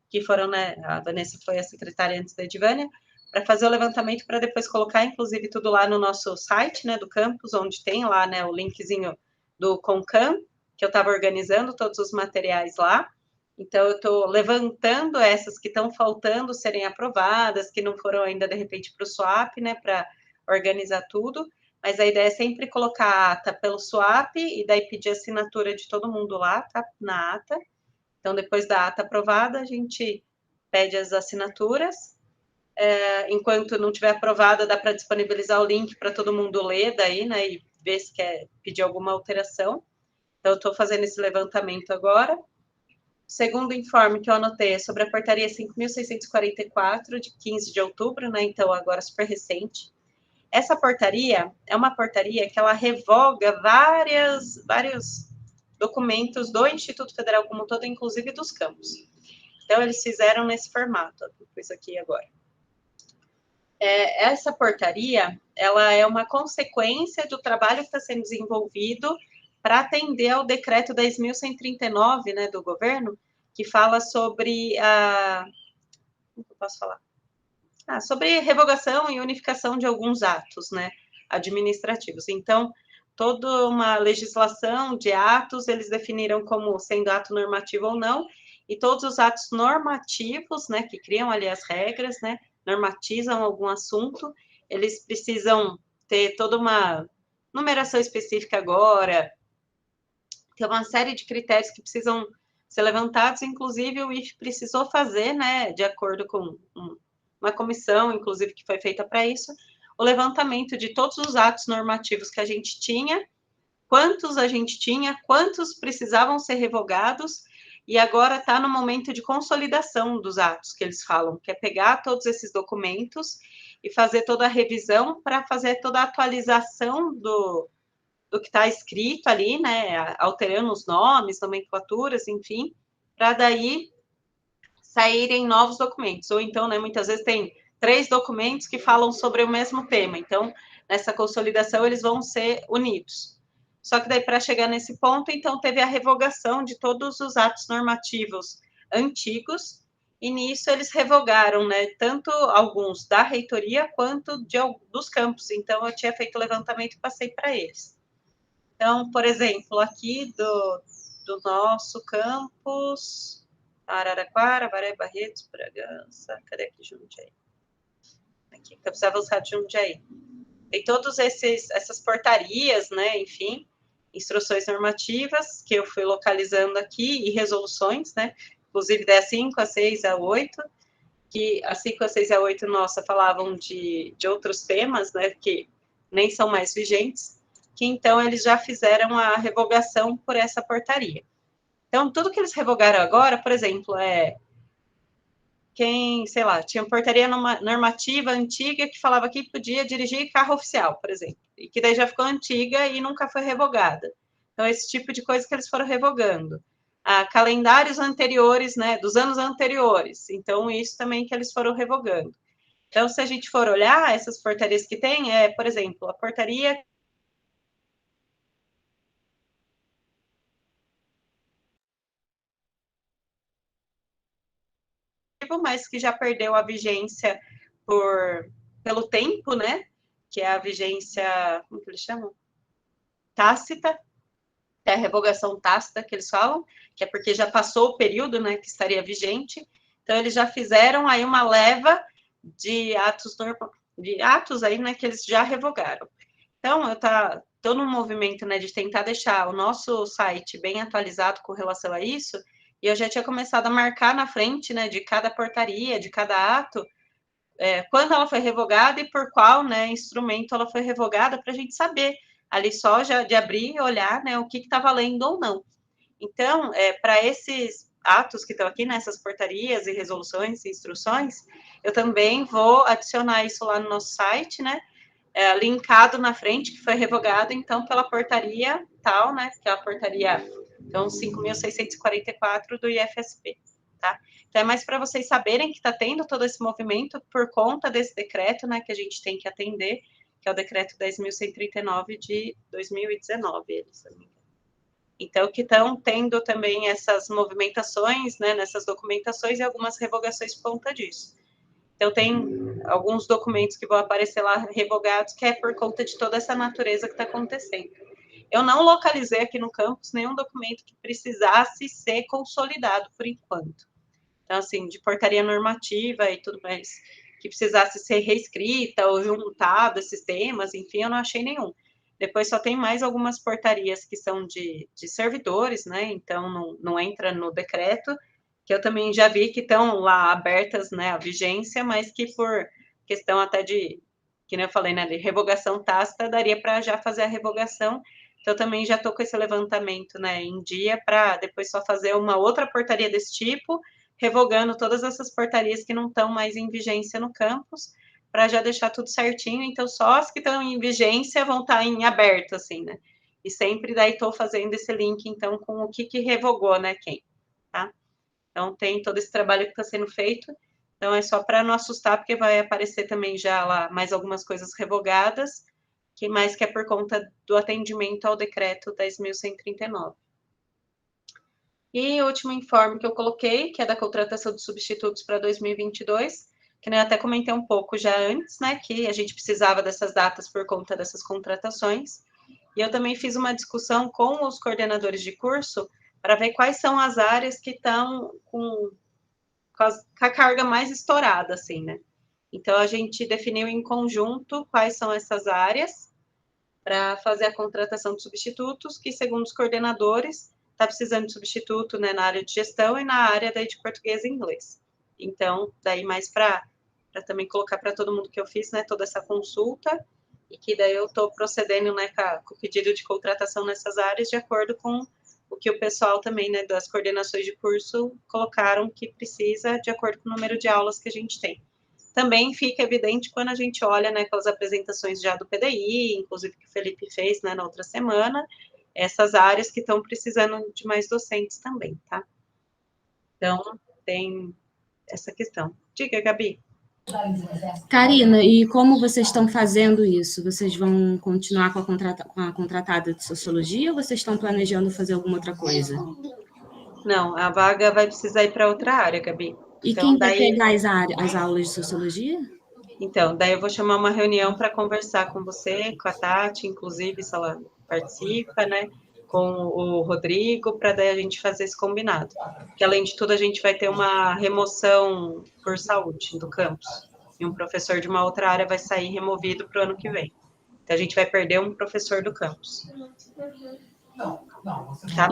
que foram, né, a Vanessa foi a secretária antes da Edvânia, para fazer o levantamento para depois colocar, inclusive, tudo lá no nosso site, né, do campus, onde tem lá, né, o linkzinho do Concam, que eu estava organizando todos os materiais lá. Então, eu estou levantando essas que estão faltando serem aprovadas, que não foram ainda, de repente, para o swap, né, para organizar tudo. Mas a ideia é sempre colocar a ata pelo swap e daí pedir assinatura de todo mundo lá, tá, na ata. Então, depois da ata aprovada, a gente pede as assinaturas. Enquanto não tiver aprovada, dá para disponibilizar o link para todo mundo ler daí, né, e ver se quer pedir alguma alteração. Então, eu estou fazendo esse levantamento agora. O segundo informe que eu anotei é sobre a portaria 5.644, de 15 de outubro, né, então agora super recente. Essa portaria é uma portaria que ela revoga vários documentos do Instituto Federal como um todo, inclusive dos campos. Então, eles fizeram nesse formato, isso aqui agora. Essa portaria, ela é uma consequência do trabalho que está sendo desenvolvido para atender ao decreto 10.139, né, do governo, que fala sobre como eu posso falar? Sobre revogação e unificação de alguns atos, né, administrativos. Então, toda uma legislação de atos, eles definiram como sendo ato normativo ou não, e todos os atos normativos, né, que criam ali as regras, né, normatizam algum assunto, eles precisam ter toda uma numeração específica agora, tem uma série de critérios que precisam ser levantados, inclusive o IFE precisou fazer, né, de acordo com uma comissão, inclusive, que foi feita para isso, o levantamento de todos os atos normativos que a gente tinha, quantos a gente tinha, quantos precisavam ser revogados, e agora está no momento de consolidação dos atos que eles falam, que é pegar todos esses documentos e fazer toda a revisão para fazer toda a atualização do que está escrito ali, né, alterando os nomes, nomenclaturas, enfim, para daí saírem novos documentos, ou então, né, muitas vezes tem 3 documentos que falam sobre o mesmo tema, então, nessa consolidação, eles vão ser unidos. Só que daí, para chegar nesse ponto, então, teve a revogação de todos os atos normativos antigos, e nisso eles revogaram, né, tanto alguns da reitoria quanto dos campos. Então, eu tinha feito o levantamento e passei para eles. Então, por exemplo, aqui do nosso campus, Araraquara, Baré, Barretos, Bragança, cadê aqui, Jundiaí? Aqui, Campos Avançado de Jundiaí. Tem todas essas portarias, né, enfim, instruções normativas que eu fui localizando aqui e resoluções, né, inclusive da 5, a 6, a 8, que a 5, a 6 e a 8, nossa, falavam de outros temas, né, que nem são mais vigentes, que então eles já fizeram a revogação por essa portaria. Então, tudo que eles revogaram agora, por exemplo, sei lá, tinha portaria normativa antiga que falava que podia dirigir carro oficial, por exemplo, e que daí já ficou antiga e nunca foi revogada. Então, esse tipo de coisa que eles foram revogando. Calendários anteriores, né, dos anos anteriores. Então, isso também que eles foram revogando. Então, se a gente for olhar essas portarias que tem, por exemplo, a portaria mas que já perdeu a vigência pelo tempo, né? Que é a vigência, como que eles chamam? Tácita, é a revogação tácita que eles falam, que é porque já passou o período, né, que estaria vigente. Então, eles já fizeram aí uma leva de atos aí, né, que eles já revogaram. Então, eu estou num movimento, né, de tentar deixar o nosso site bem atualizado com relação a isso, e eu já tinha começado a marcar na frente, né, de cada portaria, de cada ato, quando ela foi revogada e por qual, né, instrumento ela foi revogada, para a gente saber, ali só já de abrir e olhar, né, o que está valendo ou não. Então, para esses atos que estão aqui, nessas portarias e resoluções e instruções, eu também vou adicionar isso lá no nosso site, né, linkado na frente, que foi revogado, então, pela portaria tal, né, que é a portaria, então, 5.644 do IFSP, tá? Então, é mais para vocês saberem que está tendo todo esse movimento por conta desse decreto, né, que a gente tem que atender, que é o decreto 10.139 de 2019, se não me engano. Então, que estão tendo também essas movimentações, né, nessas documentações e algumas revogações por conta disso. Então, tem alguns documentos que vão aparecer lá revogados, que é por conta de toda essa natureza que está acontecendo. Eu não localizei aqui no campus nenhum documento que precisasse ser consolidado, por enquanto. Então, assim, de portaria normativa e tudo mais, que precisasse ser reescrita ou juntado esses temas, enfim, eu não achei nenhum. Depois só tem mais algumas portarias que são de servidores, né? Então, não entra no decreto, que eu também já vi que estão lá abertas, né, a vigência, mas que por questão até que nem eu falei, né, de revogação tácita, daria para já fazer a revogação. Então, também já estou com esse levantamento, né, em dia, para depois só fazer uma outra portaria desse tipo, revogando todas essas portarias que não estão mais em vigência no campus, para já deixar tudo certinho. Então, só as que estão em vigência vão estar em aberto, assim, né? E sempre daí estou fazendo esse link, então, com o que revogou, né, quem, tá? Então, tem todo esse trabalho que está sendo feito. Então, é só para não assustar, porque vai aparecer também já lá mais algumas coisas revogadas, que mais que é por conta do atendimento ao decreto 10.139. E o último informe que eu coloquei, que é da contratação de substitutos para 2022, que eu até comentei um pouco já antes, né, que a gente precisava dessas datas por conta dessas contratações. E eu também fiz uma discussão com os coordenadores de curso para ver quais são as áreas que estão com a carga mais estourada, assim, né? Então, a gente definiu em conjunto quais são essas áreas para fazer a contratação de substitutos, que, segundo os coordenadores, está precisando de substituto, né, na área de gestão e na área daí de português e inglês. Então, daí mais para também colocar para todo mundo que eu fiz, né, toda essa consulta, e que daí eu estou procedendo, né, com o pedido de contratação nessas áreas, de acordo com o que o pessoal também, né, das coordenações de curso colocaram que precisa, de acordo com o número de aulas que a gente tem. Também fica evidente quando a gente olha, né, aquelas apresentações já do PDI, inclusive que o Felipe fez, né, na outra semana, essas áreas que estão precisando de mais docentes também, tá? Então, tem essa questão. Diga, Gabi. Karina, e como vocês estão fazendo isso? Vocês vão continuar com a contratada de sociologia ou vocês estão planejando fazer alguma outra coisa? Não, a vaga vai precisar ir para outra área, Gabi. E então, quem vai pegar as aulas de sociologia? Então, daí eu vou chamar uma reunião para conversar com você, com a Tati, inclusive, se ela participa, né? Com o Rodrigo, para daí a gente fazer esse combinado. Porque, além de tudo, a gente vai ter uma remoção por saúde do campus. E um professor de uma outra área vai sair removido para o ano que vem. Então, a gente vai perder um professor do campus. Tá,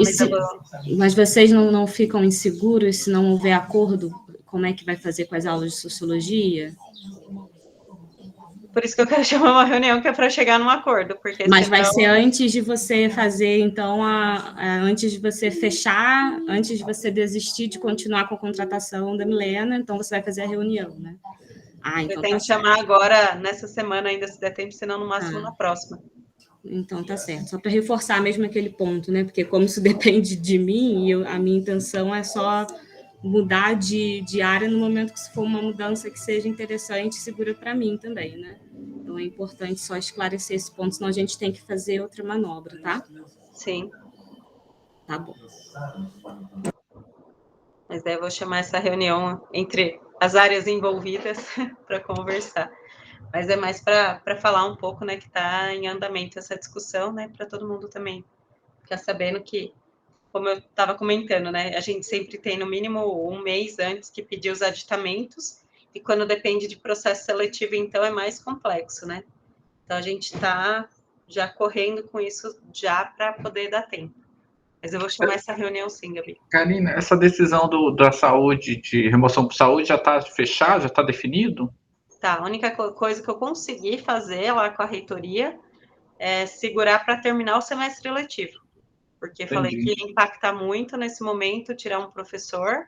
mas vocês não ficam inseguros se não houver acordo? Como é que vai fazer com as aulas de sociologia? Por isso que eu quero chamar uma reunião que é para chegar num acordo. Porque mas senão... vai ser antes de você fazer, então, antes de você fechar, antes de você desistir de continuar com a contratação da Milena, então você vai fazer a reunião, né? Então eu tenho que chamar agora, nessa semana ainda, se der tempo, senão no máximo na próxima. Então, tá certo. Só para reforçar mesmo aquele ponto, né? Porque como isso depende de mim, a minha intenção é só mudar de área no momento que se for uma mudança que seja interessante e segura para mim também, né? Então, é importante só esclarecer esse ponto, senão a gente tem que fazer outra manobra, tá? Sim. Tá bom. Mas daí eu vou chamar essa reunião entre as áreas envolvidas para conversar. Mas é mais para falar um pouco, né, que está em andamento essa discussão, né, para todo mundo também ficar sabendo que, como eu estava comentando, né, a gente sempre tem no mínimo um mês antes que pedir os aditamentos, e quando depende de processo seletivo, então é mais complexo, né? Então a gente está já correndo com isso já para poder dar tempo. Mas eu vou chamar essa reunião sim, Gabi. Karina, essa decisão da saúde, de remoção por saúde, já está fechada, já está definido? Tá, a única coisa que eu consegui fazer lá com a reitoria é segurar para terminar o semestre letivo. Porque Entendi. Falei que ia impactar muito nesse momento tirar um professor,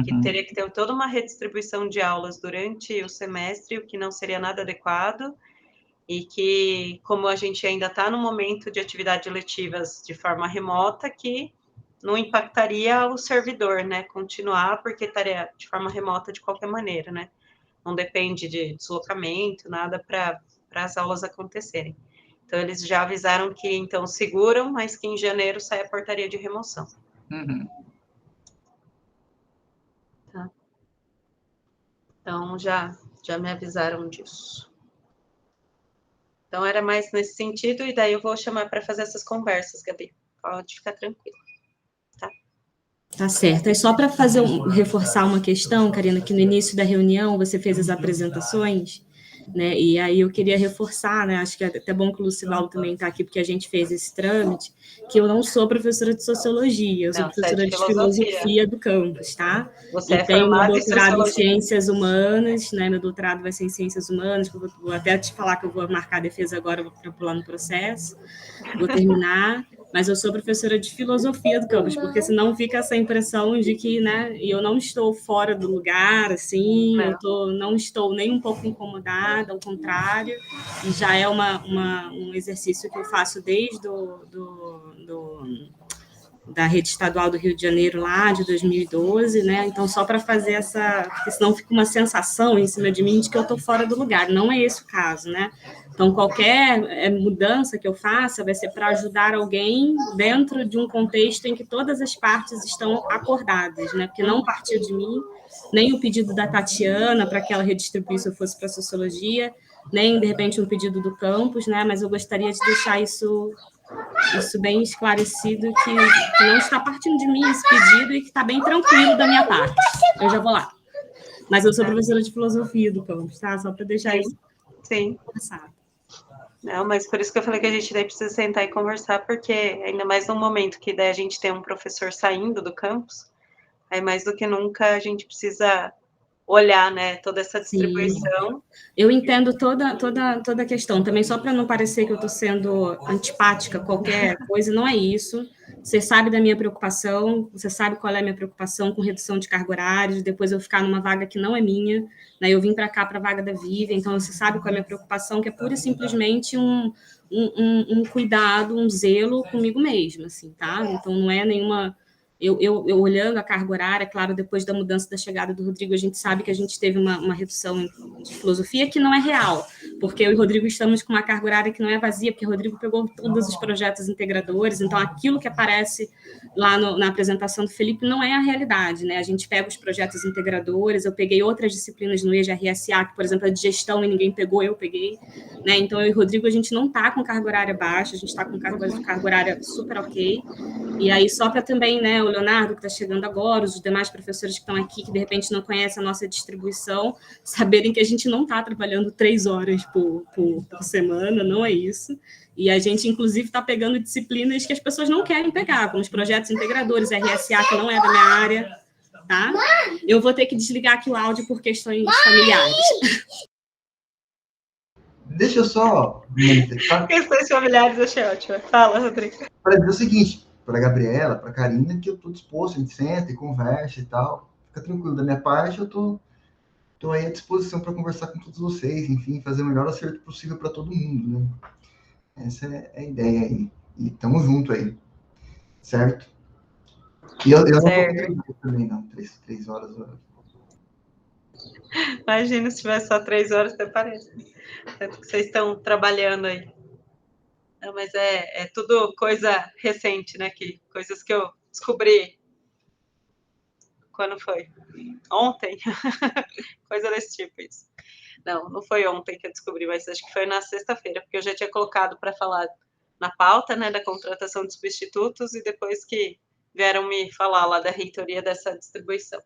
que teria que ter toda uma redistribuição de aulas durante o semestre, o que não seria nada adequado, e que, como a gente ainda está no momento de atividades letivas de forma remota, que não impactaria o servidor, né, continuar, porque estaria de forma remota de qualquer maneira, né, não depende de deslocamento, nada para as aulas acontecerem. Então, eles já avisaram que, então, seguram, mas que em janeiro sai a portaria de remoção. Tá. Então, já me avisaram disso. Então, era mais nesse sentido, e daí eu vou chamar para fazer essas conversas, Gabi. Pode ficar tranquila. Tá? Tá certo. É só para reforçar uma questão, Karina, que no início da reunião você fez as apresentações, né? E aí eu queria reforçar, né? Acho que é até bom que o Lucivaldo também está aqui, porque a gente fez esse trâmite, que eu não sou professora de sociologia, eu sou professora de filosofia do campus, tá? Você e tenho meu doutorado em ciências humanas, né? Meu doutorado vai ser em ciências humanas, que eu vou até te falar que eu vou marcar a defesa agora para pular no processo, vou terminar. Mas eu sou professora de filosofia do campus, porque senão fica essa impressão de que, né, eu não estou fora do lugar, assim, não estou nem um pouco incomodada, ao contrário, e já é um exercício que eu faço desde da Rede Estadual do Rio de Janeiro, lá de 2012, né? Então, só para fazer porque senão fica uma sensação em cima de mim de que eu estou fora do lugar. Não é esse o caso, né? Então, qualquer mudança que eu faça vai ser para ajudar alguém dentro de um contexto em que todas as partes estão acordadas, né? Porque não partiu de mim, nem o pedido da Tatiana para que ela redistribuísse ou fosse para a sociologia, nem, de repente, um pedido do campus, né? Mas eu gostaria de deixar isso bem esclarecido, que não está partindo de mim esse pedido e que está bem tranquilo da minha parte. Eu já vou lá. Mas eu sou professora de filosofia do campus, tá? Só para deixar isso conversado. Não, mas por isso que eu falei que a gente daí precisa sentar e conversar, porque ainda mais no momento que daí a gente tem um professor saindo do campus, aí mais do que nunca a gente precisa olhar, né, toda essa distribuição. Sim. Eu entendo toda a questão, também só para não parecer que eu estou sendo antipática a qualquer coisa, não é isso. Você sabe da minha preocupação, você sabe qual é a minha preocupação com redução de carga horária, depois eu ficar numa vaga que não é minha, né? Eu vim para cá para a vaga da Vivian, então você sabe qual é a minha preocupação, que é pura e simplesmente um cuidado, um zelo comigo mesma, assim, tá? Então não é nenhuma eu olhando a carga horária, claro, depois da mudança da chegada do Rodrigo, a gente sabe que a gente teve uma redução de filosofia que não é real, porque eu e o Rodrigo estamos com uma carga horária que não é vazia, porque o Rodrigo pegou todos os projetos integradores, então aquilo que aparece lá na apresentação do Felipe não é a realidade, né? A gente pega os projetos integradores, eu peguei outras disciplinas no EJRSA, que, por exemplo, é de gestão e ninguém pegou, eu peguei, né? Então, eu e o Rodrigo, a gente não está com carga horária baixa, a gente está com carga horária super ok. E aí, só para também, né, o Leonardo, que está chegando agora, os demais professores que estão aqui, que de repente não conhecem a nossa distribuição, saberem que a gente não está trabalhando 3 horas por semana, não é isso. E a gente, inclusive, está pegando disciplinas que as pessoas não querem pegar, como os projetos integradores, RSA, que não é da minha área, tá? Eu vou ter que desligar aqui o áudio por questões familiares. Deixa eu só manifestar. Questões familiares, achei ótimo. Fala, Rodrigo. Para dizer o seguinte, para a Gabriela, para a Karina, que eu estou disposto, a gente senta e conversa e tal. Fica tranquilo, da minha parte, eu estou aí à disposição para conversar com todos vocês, enfim, fazer o melhor acerto possível para todo mundo, né? Essa é a ideia aí. E tamo junto aí. Certo? E eu não tô também, não. 3 horas. Imagina se tivesse só 3 horas, até parece. Tanto que vocês estão trabalhando aí. Não, mas é tudo coisa recente, né? Coisas que eu descobri. Quando foi? Ontem? Coisa desse tipo, isso. Não foi ontem que eu descobri, mas acho que foi na sexta-feira, porque eu já tinha colocado para falar na pauta, né, da contratação de substitutos, e depois que vieram me falar lá da reitoria dessa distribuição.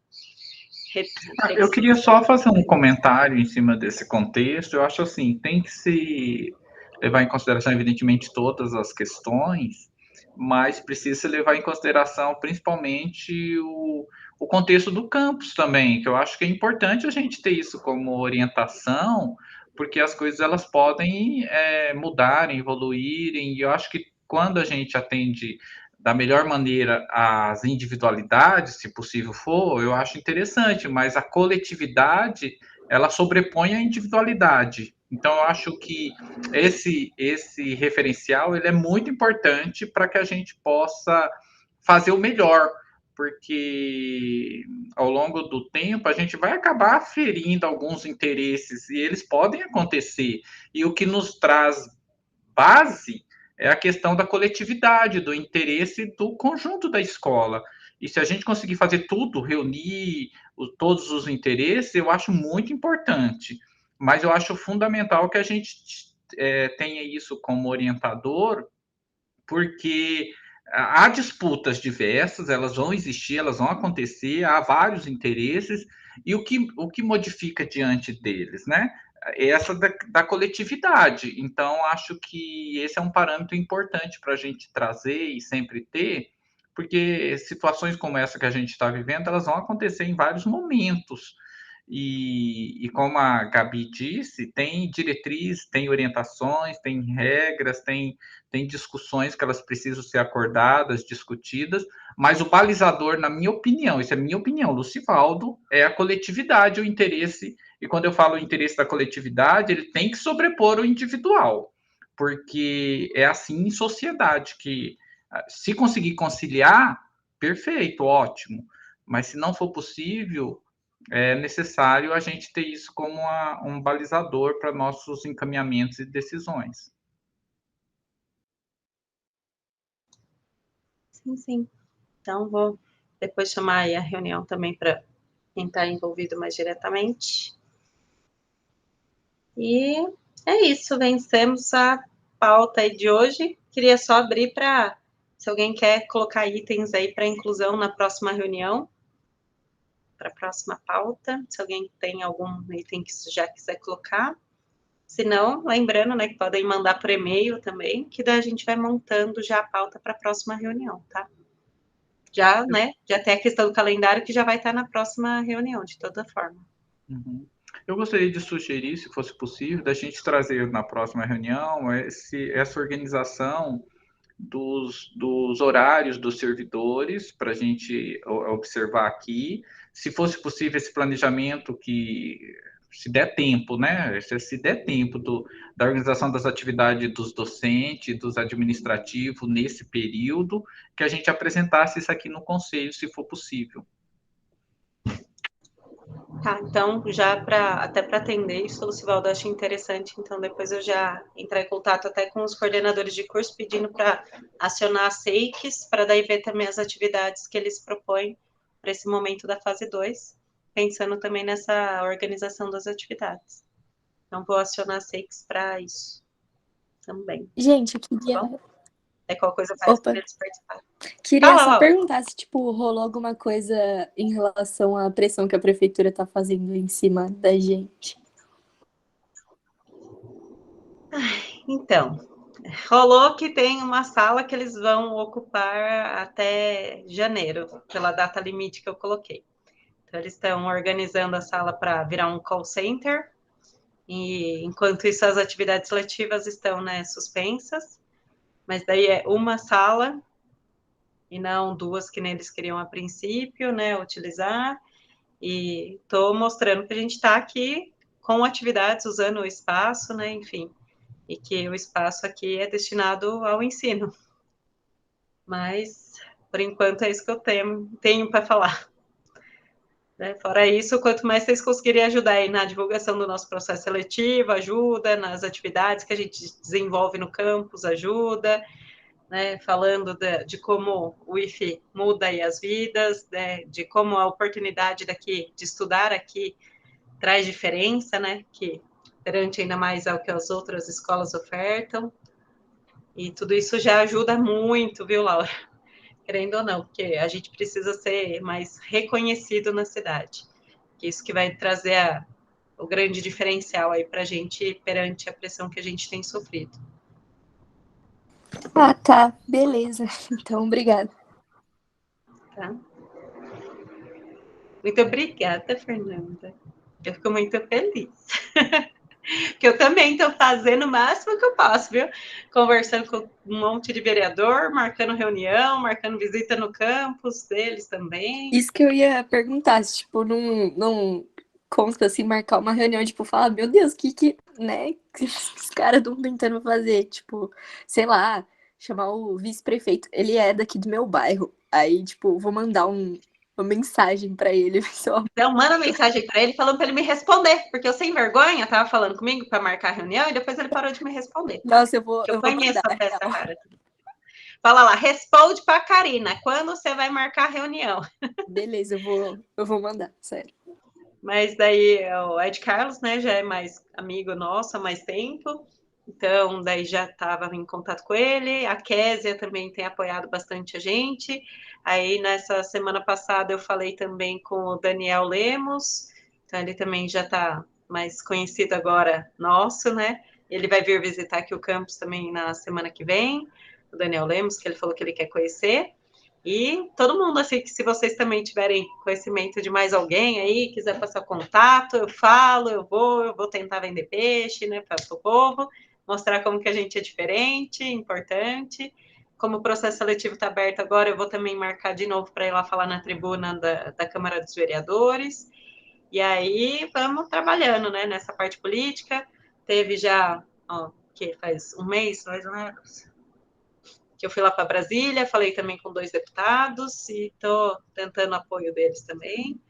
Eu queria só fazer um comentário em cima desse contexto. Eu acho assim, tem que se levar em consideração, evidentemente, todas as questões, mas precisa se levar em consideração principalmente o contexto do campus também, que eu acho que é importante a gente ter isso como orientação, porque as coisas elas podem mudarem, evoluírem, e eu acho que quando a gente atende da melhor maneira as individualidades, se possível for, eu acho interessante, mas a coletividade, ela sobrepõe a individualidade. Então, eu acho que esse referencial ele é muito importante para que a gente possa fazer o melhor, porque ao longo do tempo a gente vai acabar ferindo alguns interesses e eles podem acontecer. E o que nos traz base é a questão da coletividade, do interesse do conjunto da escola. E se a gente conseguir fazer tudo, reunir todos os interesses, eu acho muito importante. Mas eu acho fundamental que a gente tenha isso como orientador, porque há disputas diversas, elas vão existir, elas vão acontecer, há vários interesses, e o que modifica diante deles, né? Essa da coletividade. Então, acho que esse é um parâmetro importante para a gente trazer e sempre ter, porque situações como essa que a gente está vivendo, elas vão acontecer em vários momentos. E como a Gabi disse, tem diretriz, tem orientações, tem regras, tem discussões que elas precisam ser acordadas, discutidas, mas o balizador, na minha opinião, isso é minha opinião, Lucivaldo, é a coletividade, o interesse, e quando eu falo o interesse da coletividade, ele tem que sobrepor o individual, porque é assim em sociedade, que se conseguir conciliar, perfeito, ótimo, mas se não for possível, é necessário a gente ter isso como um balizador para nossos encaminhamentos e decisões. Sim. Então, vou depois chamar aí a reunião também para quem está envolvido mais diretamente. E é isso, vencemos a pauta aí de hoje. Queria só abrir para, se alguém quer colocar itens aí para inclusão na próxima reunião, para a próxima pauta, se alguém tem algum item que já quiser colocar. Se não, lembrando, né, que podem mandar por e-mail também, que daí a gente vai montando já a pauta para a próxima reunião, tá? Já, né, já tem a questão do calendário que já vai estar na próxima reunião, de toda forma. Uhum. Eu gostaria de sugerir, se fosse possível, da gente trazer na próxima reunião essa organização dos horários dos servidores para a gente observar aqui. Se fosse possível esse planejamento que se der tempo, né? Se der tempo da organização das atividades dos docentes, dos administrativos nesse período, que a gente apresentasse isso aqui no conselho, se for possível. Tá, então, até para atender isso, Lucivaldo, acho interessante, então depois eu já entrar em contato até com os coordenadores de curso, pedindo para acionar a SEICs, para daí ver também as atividades que eles propõem para esse momento da fase 2, pensando também nessa organização das atividades. Então, vou acionar a SEICs para isso também. Gente, eu queria... Bom, qual coisa faz para eles participarem. Queria só perguntar se, tipo, rolou alguma coisa em relação à pressão que a prefeitura está fazendo em cima da gente. Então, rolou que tem uma sala que eles vão ocupar até janeiro, pela data limite que eu coloquei. Então, eles estão organizando a sala para virar um call center, e enquanto isso as atividades letivas estão, né, suspensas, mas daí é uma sala e não duas que nem eles queriam a princípio, né, utilizar, e estou mostrando que a gente está aqui com atividades, usando o espaço, né, enfim, e que o espaço aqui é destinado ao ensino. Mas, por enquanto, é isso que eu tenho para falar. Fora isso, quanto mais vocês conseguirem ajudar aí na divulgação do nosso processo seletivo, ajuda, nas atividades que a gente desenvolve no campus, ajuda, né, falando de como o IFE muda aí as vidas, né, de como a oportunidade daqui, de estudar aqui, traz diferença, né, que perante ainda mais ao que as outras escolas ofertam, e tudo isso já ajuda muito, viu, Laura? Querendo ou não, porque a gente precisa ser mais reconhecido na cidade, que isso que vai trazer o grande diferencial aí para a gente perante a pressão que a gente tem sofrido. Ah, tá, beleza. Então, obrigada. Tá? Muito obrigada, Fernanda. Eu fico muito feliz. Que eu também estou fazendo o máximo que eu posso, viu? Conversando com um monte de vereador, marcando reunião, marcando visita no campus deles também. Isso que eu ia perguntar, se, tipo, não consta, assim, marcar uma reunião, tipo, falar, meu Deus, né, que os caras estão tentando fazer, tipo, sei lá, chamar o vice-prefeito, ele é daqui do meu bairro, aí, tipo, vou mandar uma mensagem pra ele, pessoal. Então, manda mensagem para ele falando para ele me responder, porque eu sem vergonha tava falando comigo para marcar a reunião e depois ele parou de me responder. Nossa, eu vou conheço mandar, essa cara. Fala lá, responde para a Karina, quando você vai marcar a reunião? Beleza, eu vou mandar, sério. Mas daí o Ed Carlos, né, já é mais amigo nosso há mais tempo, então daí já estava em contato com ele, a Késia também tem apoiado bastante a gente, aí nessa semana passada eu falei também com o Daniel Lemos, então ele também já está mais conhecido agora nosso, né, ele vai vir visitar aqui o campus também na semana que vem, o Daniel Lemos, que ele falou que ele quer conhecer, e todo mundo, assim, que se vocês também tiverem conhecimento de mais alguém aí, quiser passar contato, eu falo, eu vou tentar vender peixe, né, para o povo, mostrar como que a gente é diferente, importante. Como o processo seletivo está aberto agora, eu vou também marcar de novo para ir lá falar na tribuna da Câmara dos Vereadores. E aí, vamos trabalhando, né, nessa parte política. Teve já, que faz um mês, mais ou menos, que eu fui lá para Brasília, falei também com 2 deputados e estou tentando apoio deles também.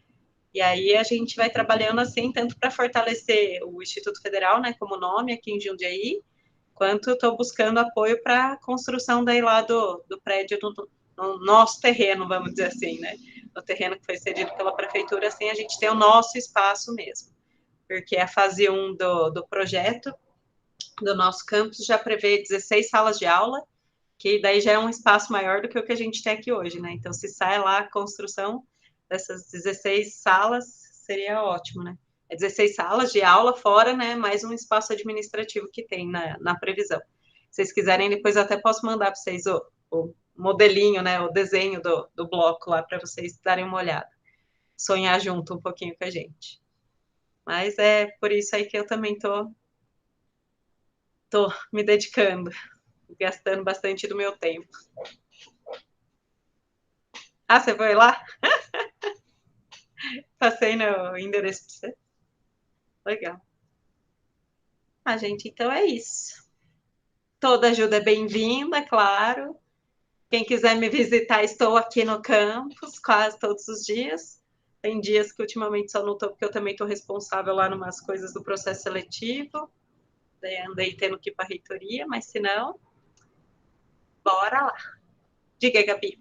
E aí a gente vai trabalhando assim, tanto para fortalecer o Instituto Federal, né, como nome aqui em Jundiaí, quanto estou buscando apoio para a construção daí lá do prédio no nosso terreno, vamos dizer assim, né, no terreno que foi cedido pela prefeitura, assim, a gente tem o nosso espaço mesmo, porque a fase 1 do projeto do nosso campus já prevê 16 salas de aula, que daí já é um espaço maior do que o que a gente tem aqui hoje, né? Então, se sai lá a construção dessas 16 salas, seria ótimo, né? É 16 salas de aula fora, né? Mais um espaço administrativo que tem na previsão. Se vocês quiserem, depois eu até posso mandar para vocês o modelinho, né? O desenho do bloco lá, para vocês darem uma olhada. Sonhar junto um pouquinho com a gente. Mas é por isso aí que eu também tô me dedicando, gastando bastante do meu tempo. Ah, você foi lá? Passei no endereço para você. Legal. Gente, então é isso. Toda ajuda é bem-vinda, claro. Quem quiser me visitar, estou aqui no campus quase todos os dias. Tem dias que ultimamente só não estou, porque eu também estou responsável lá em umas coisas do processo seletivo. Daí andei tendo que ir para a reitoria, mas se não, bora lá. Diga, Gabi.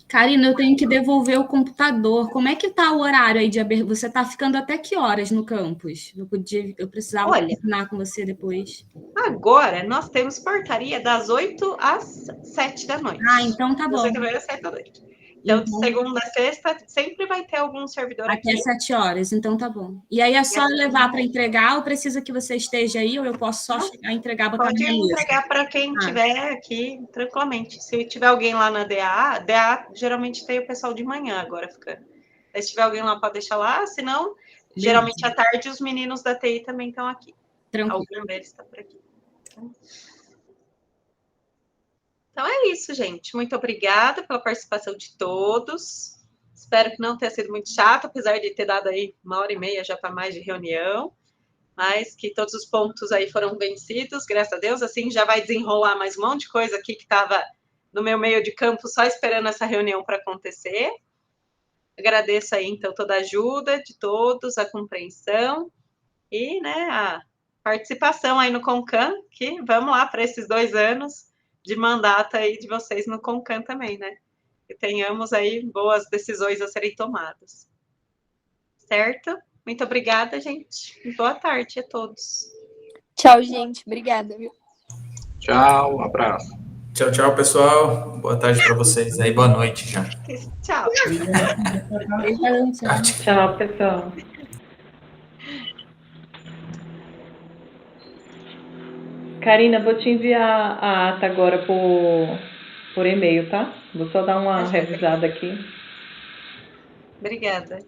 Karina, eu tenho que devolver o computador. Como é que tá o horário aí de abertura? Você tá ficando até que horas no campus? Eu precisava combinar com você depois. Agora nós temos portaria das 8 às 7 da noite. Então tá bom. Das 8 às 7 da noite. Então, segunda a sexta, sempre vai ter algum servidor aqui. Até 7 horas, então tá bom. E aí é só levar para entregar ou precisa que você esteja aí, ou eu posso só chegar e entregar, botar na minha mesa? Pode entregar para quem estiver aqui, tranquilamente. Se tiver alguém lá na DA geralmente tem o pessoal de manhã agora ficando. Se tiver alguém lá, pode deixar lá, senão, geralmente à tarde, os meninos da TI também estão aqui. Tranquilo. Algum deles está por aqui. Então é isso, gente. Muito obrigada pela participação de todos. Espero que não tenha sido muito chato, apesar de ter dado aí 1h30 já para mais de reunião, mas que todos os pontos aí foram vencidos, graças a Deus. Assim já vai desenrolar mais um monte de coisa aqui que estava no meu meio de campo só esperando essa reunião para acontecer. Agradeço aí, então, toda a ajuda de todos, a compreensão e, né, a participação aí no CONCAN, que vamos lá para esses 2 anos de mandato aí de vocês no CONCAN também, né? Que tenhamos aí boas decisões a serem tomadas. Certo? Muito obrigada, gente. Boa tarde a todos. Tchau, gente. Obrigada, viu? Tchau, um abraço. Tchau, tchau, pessoal. Boa tarde para vocês aí. Boa noite já. Tchau. Tchau, pessoal. Karina, vou te enviar a ata agora por e-mail, tá? Vou só dar uma revisada aqui. Obrigada.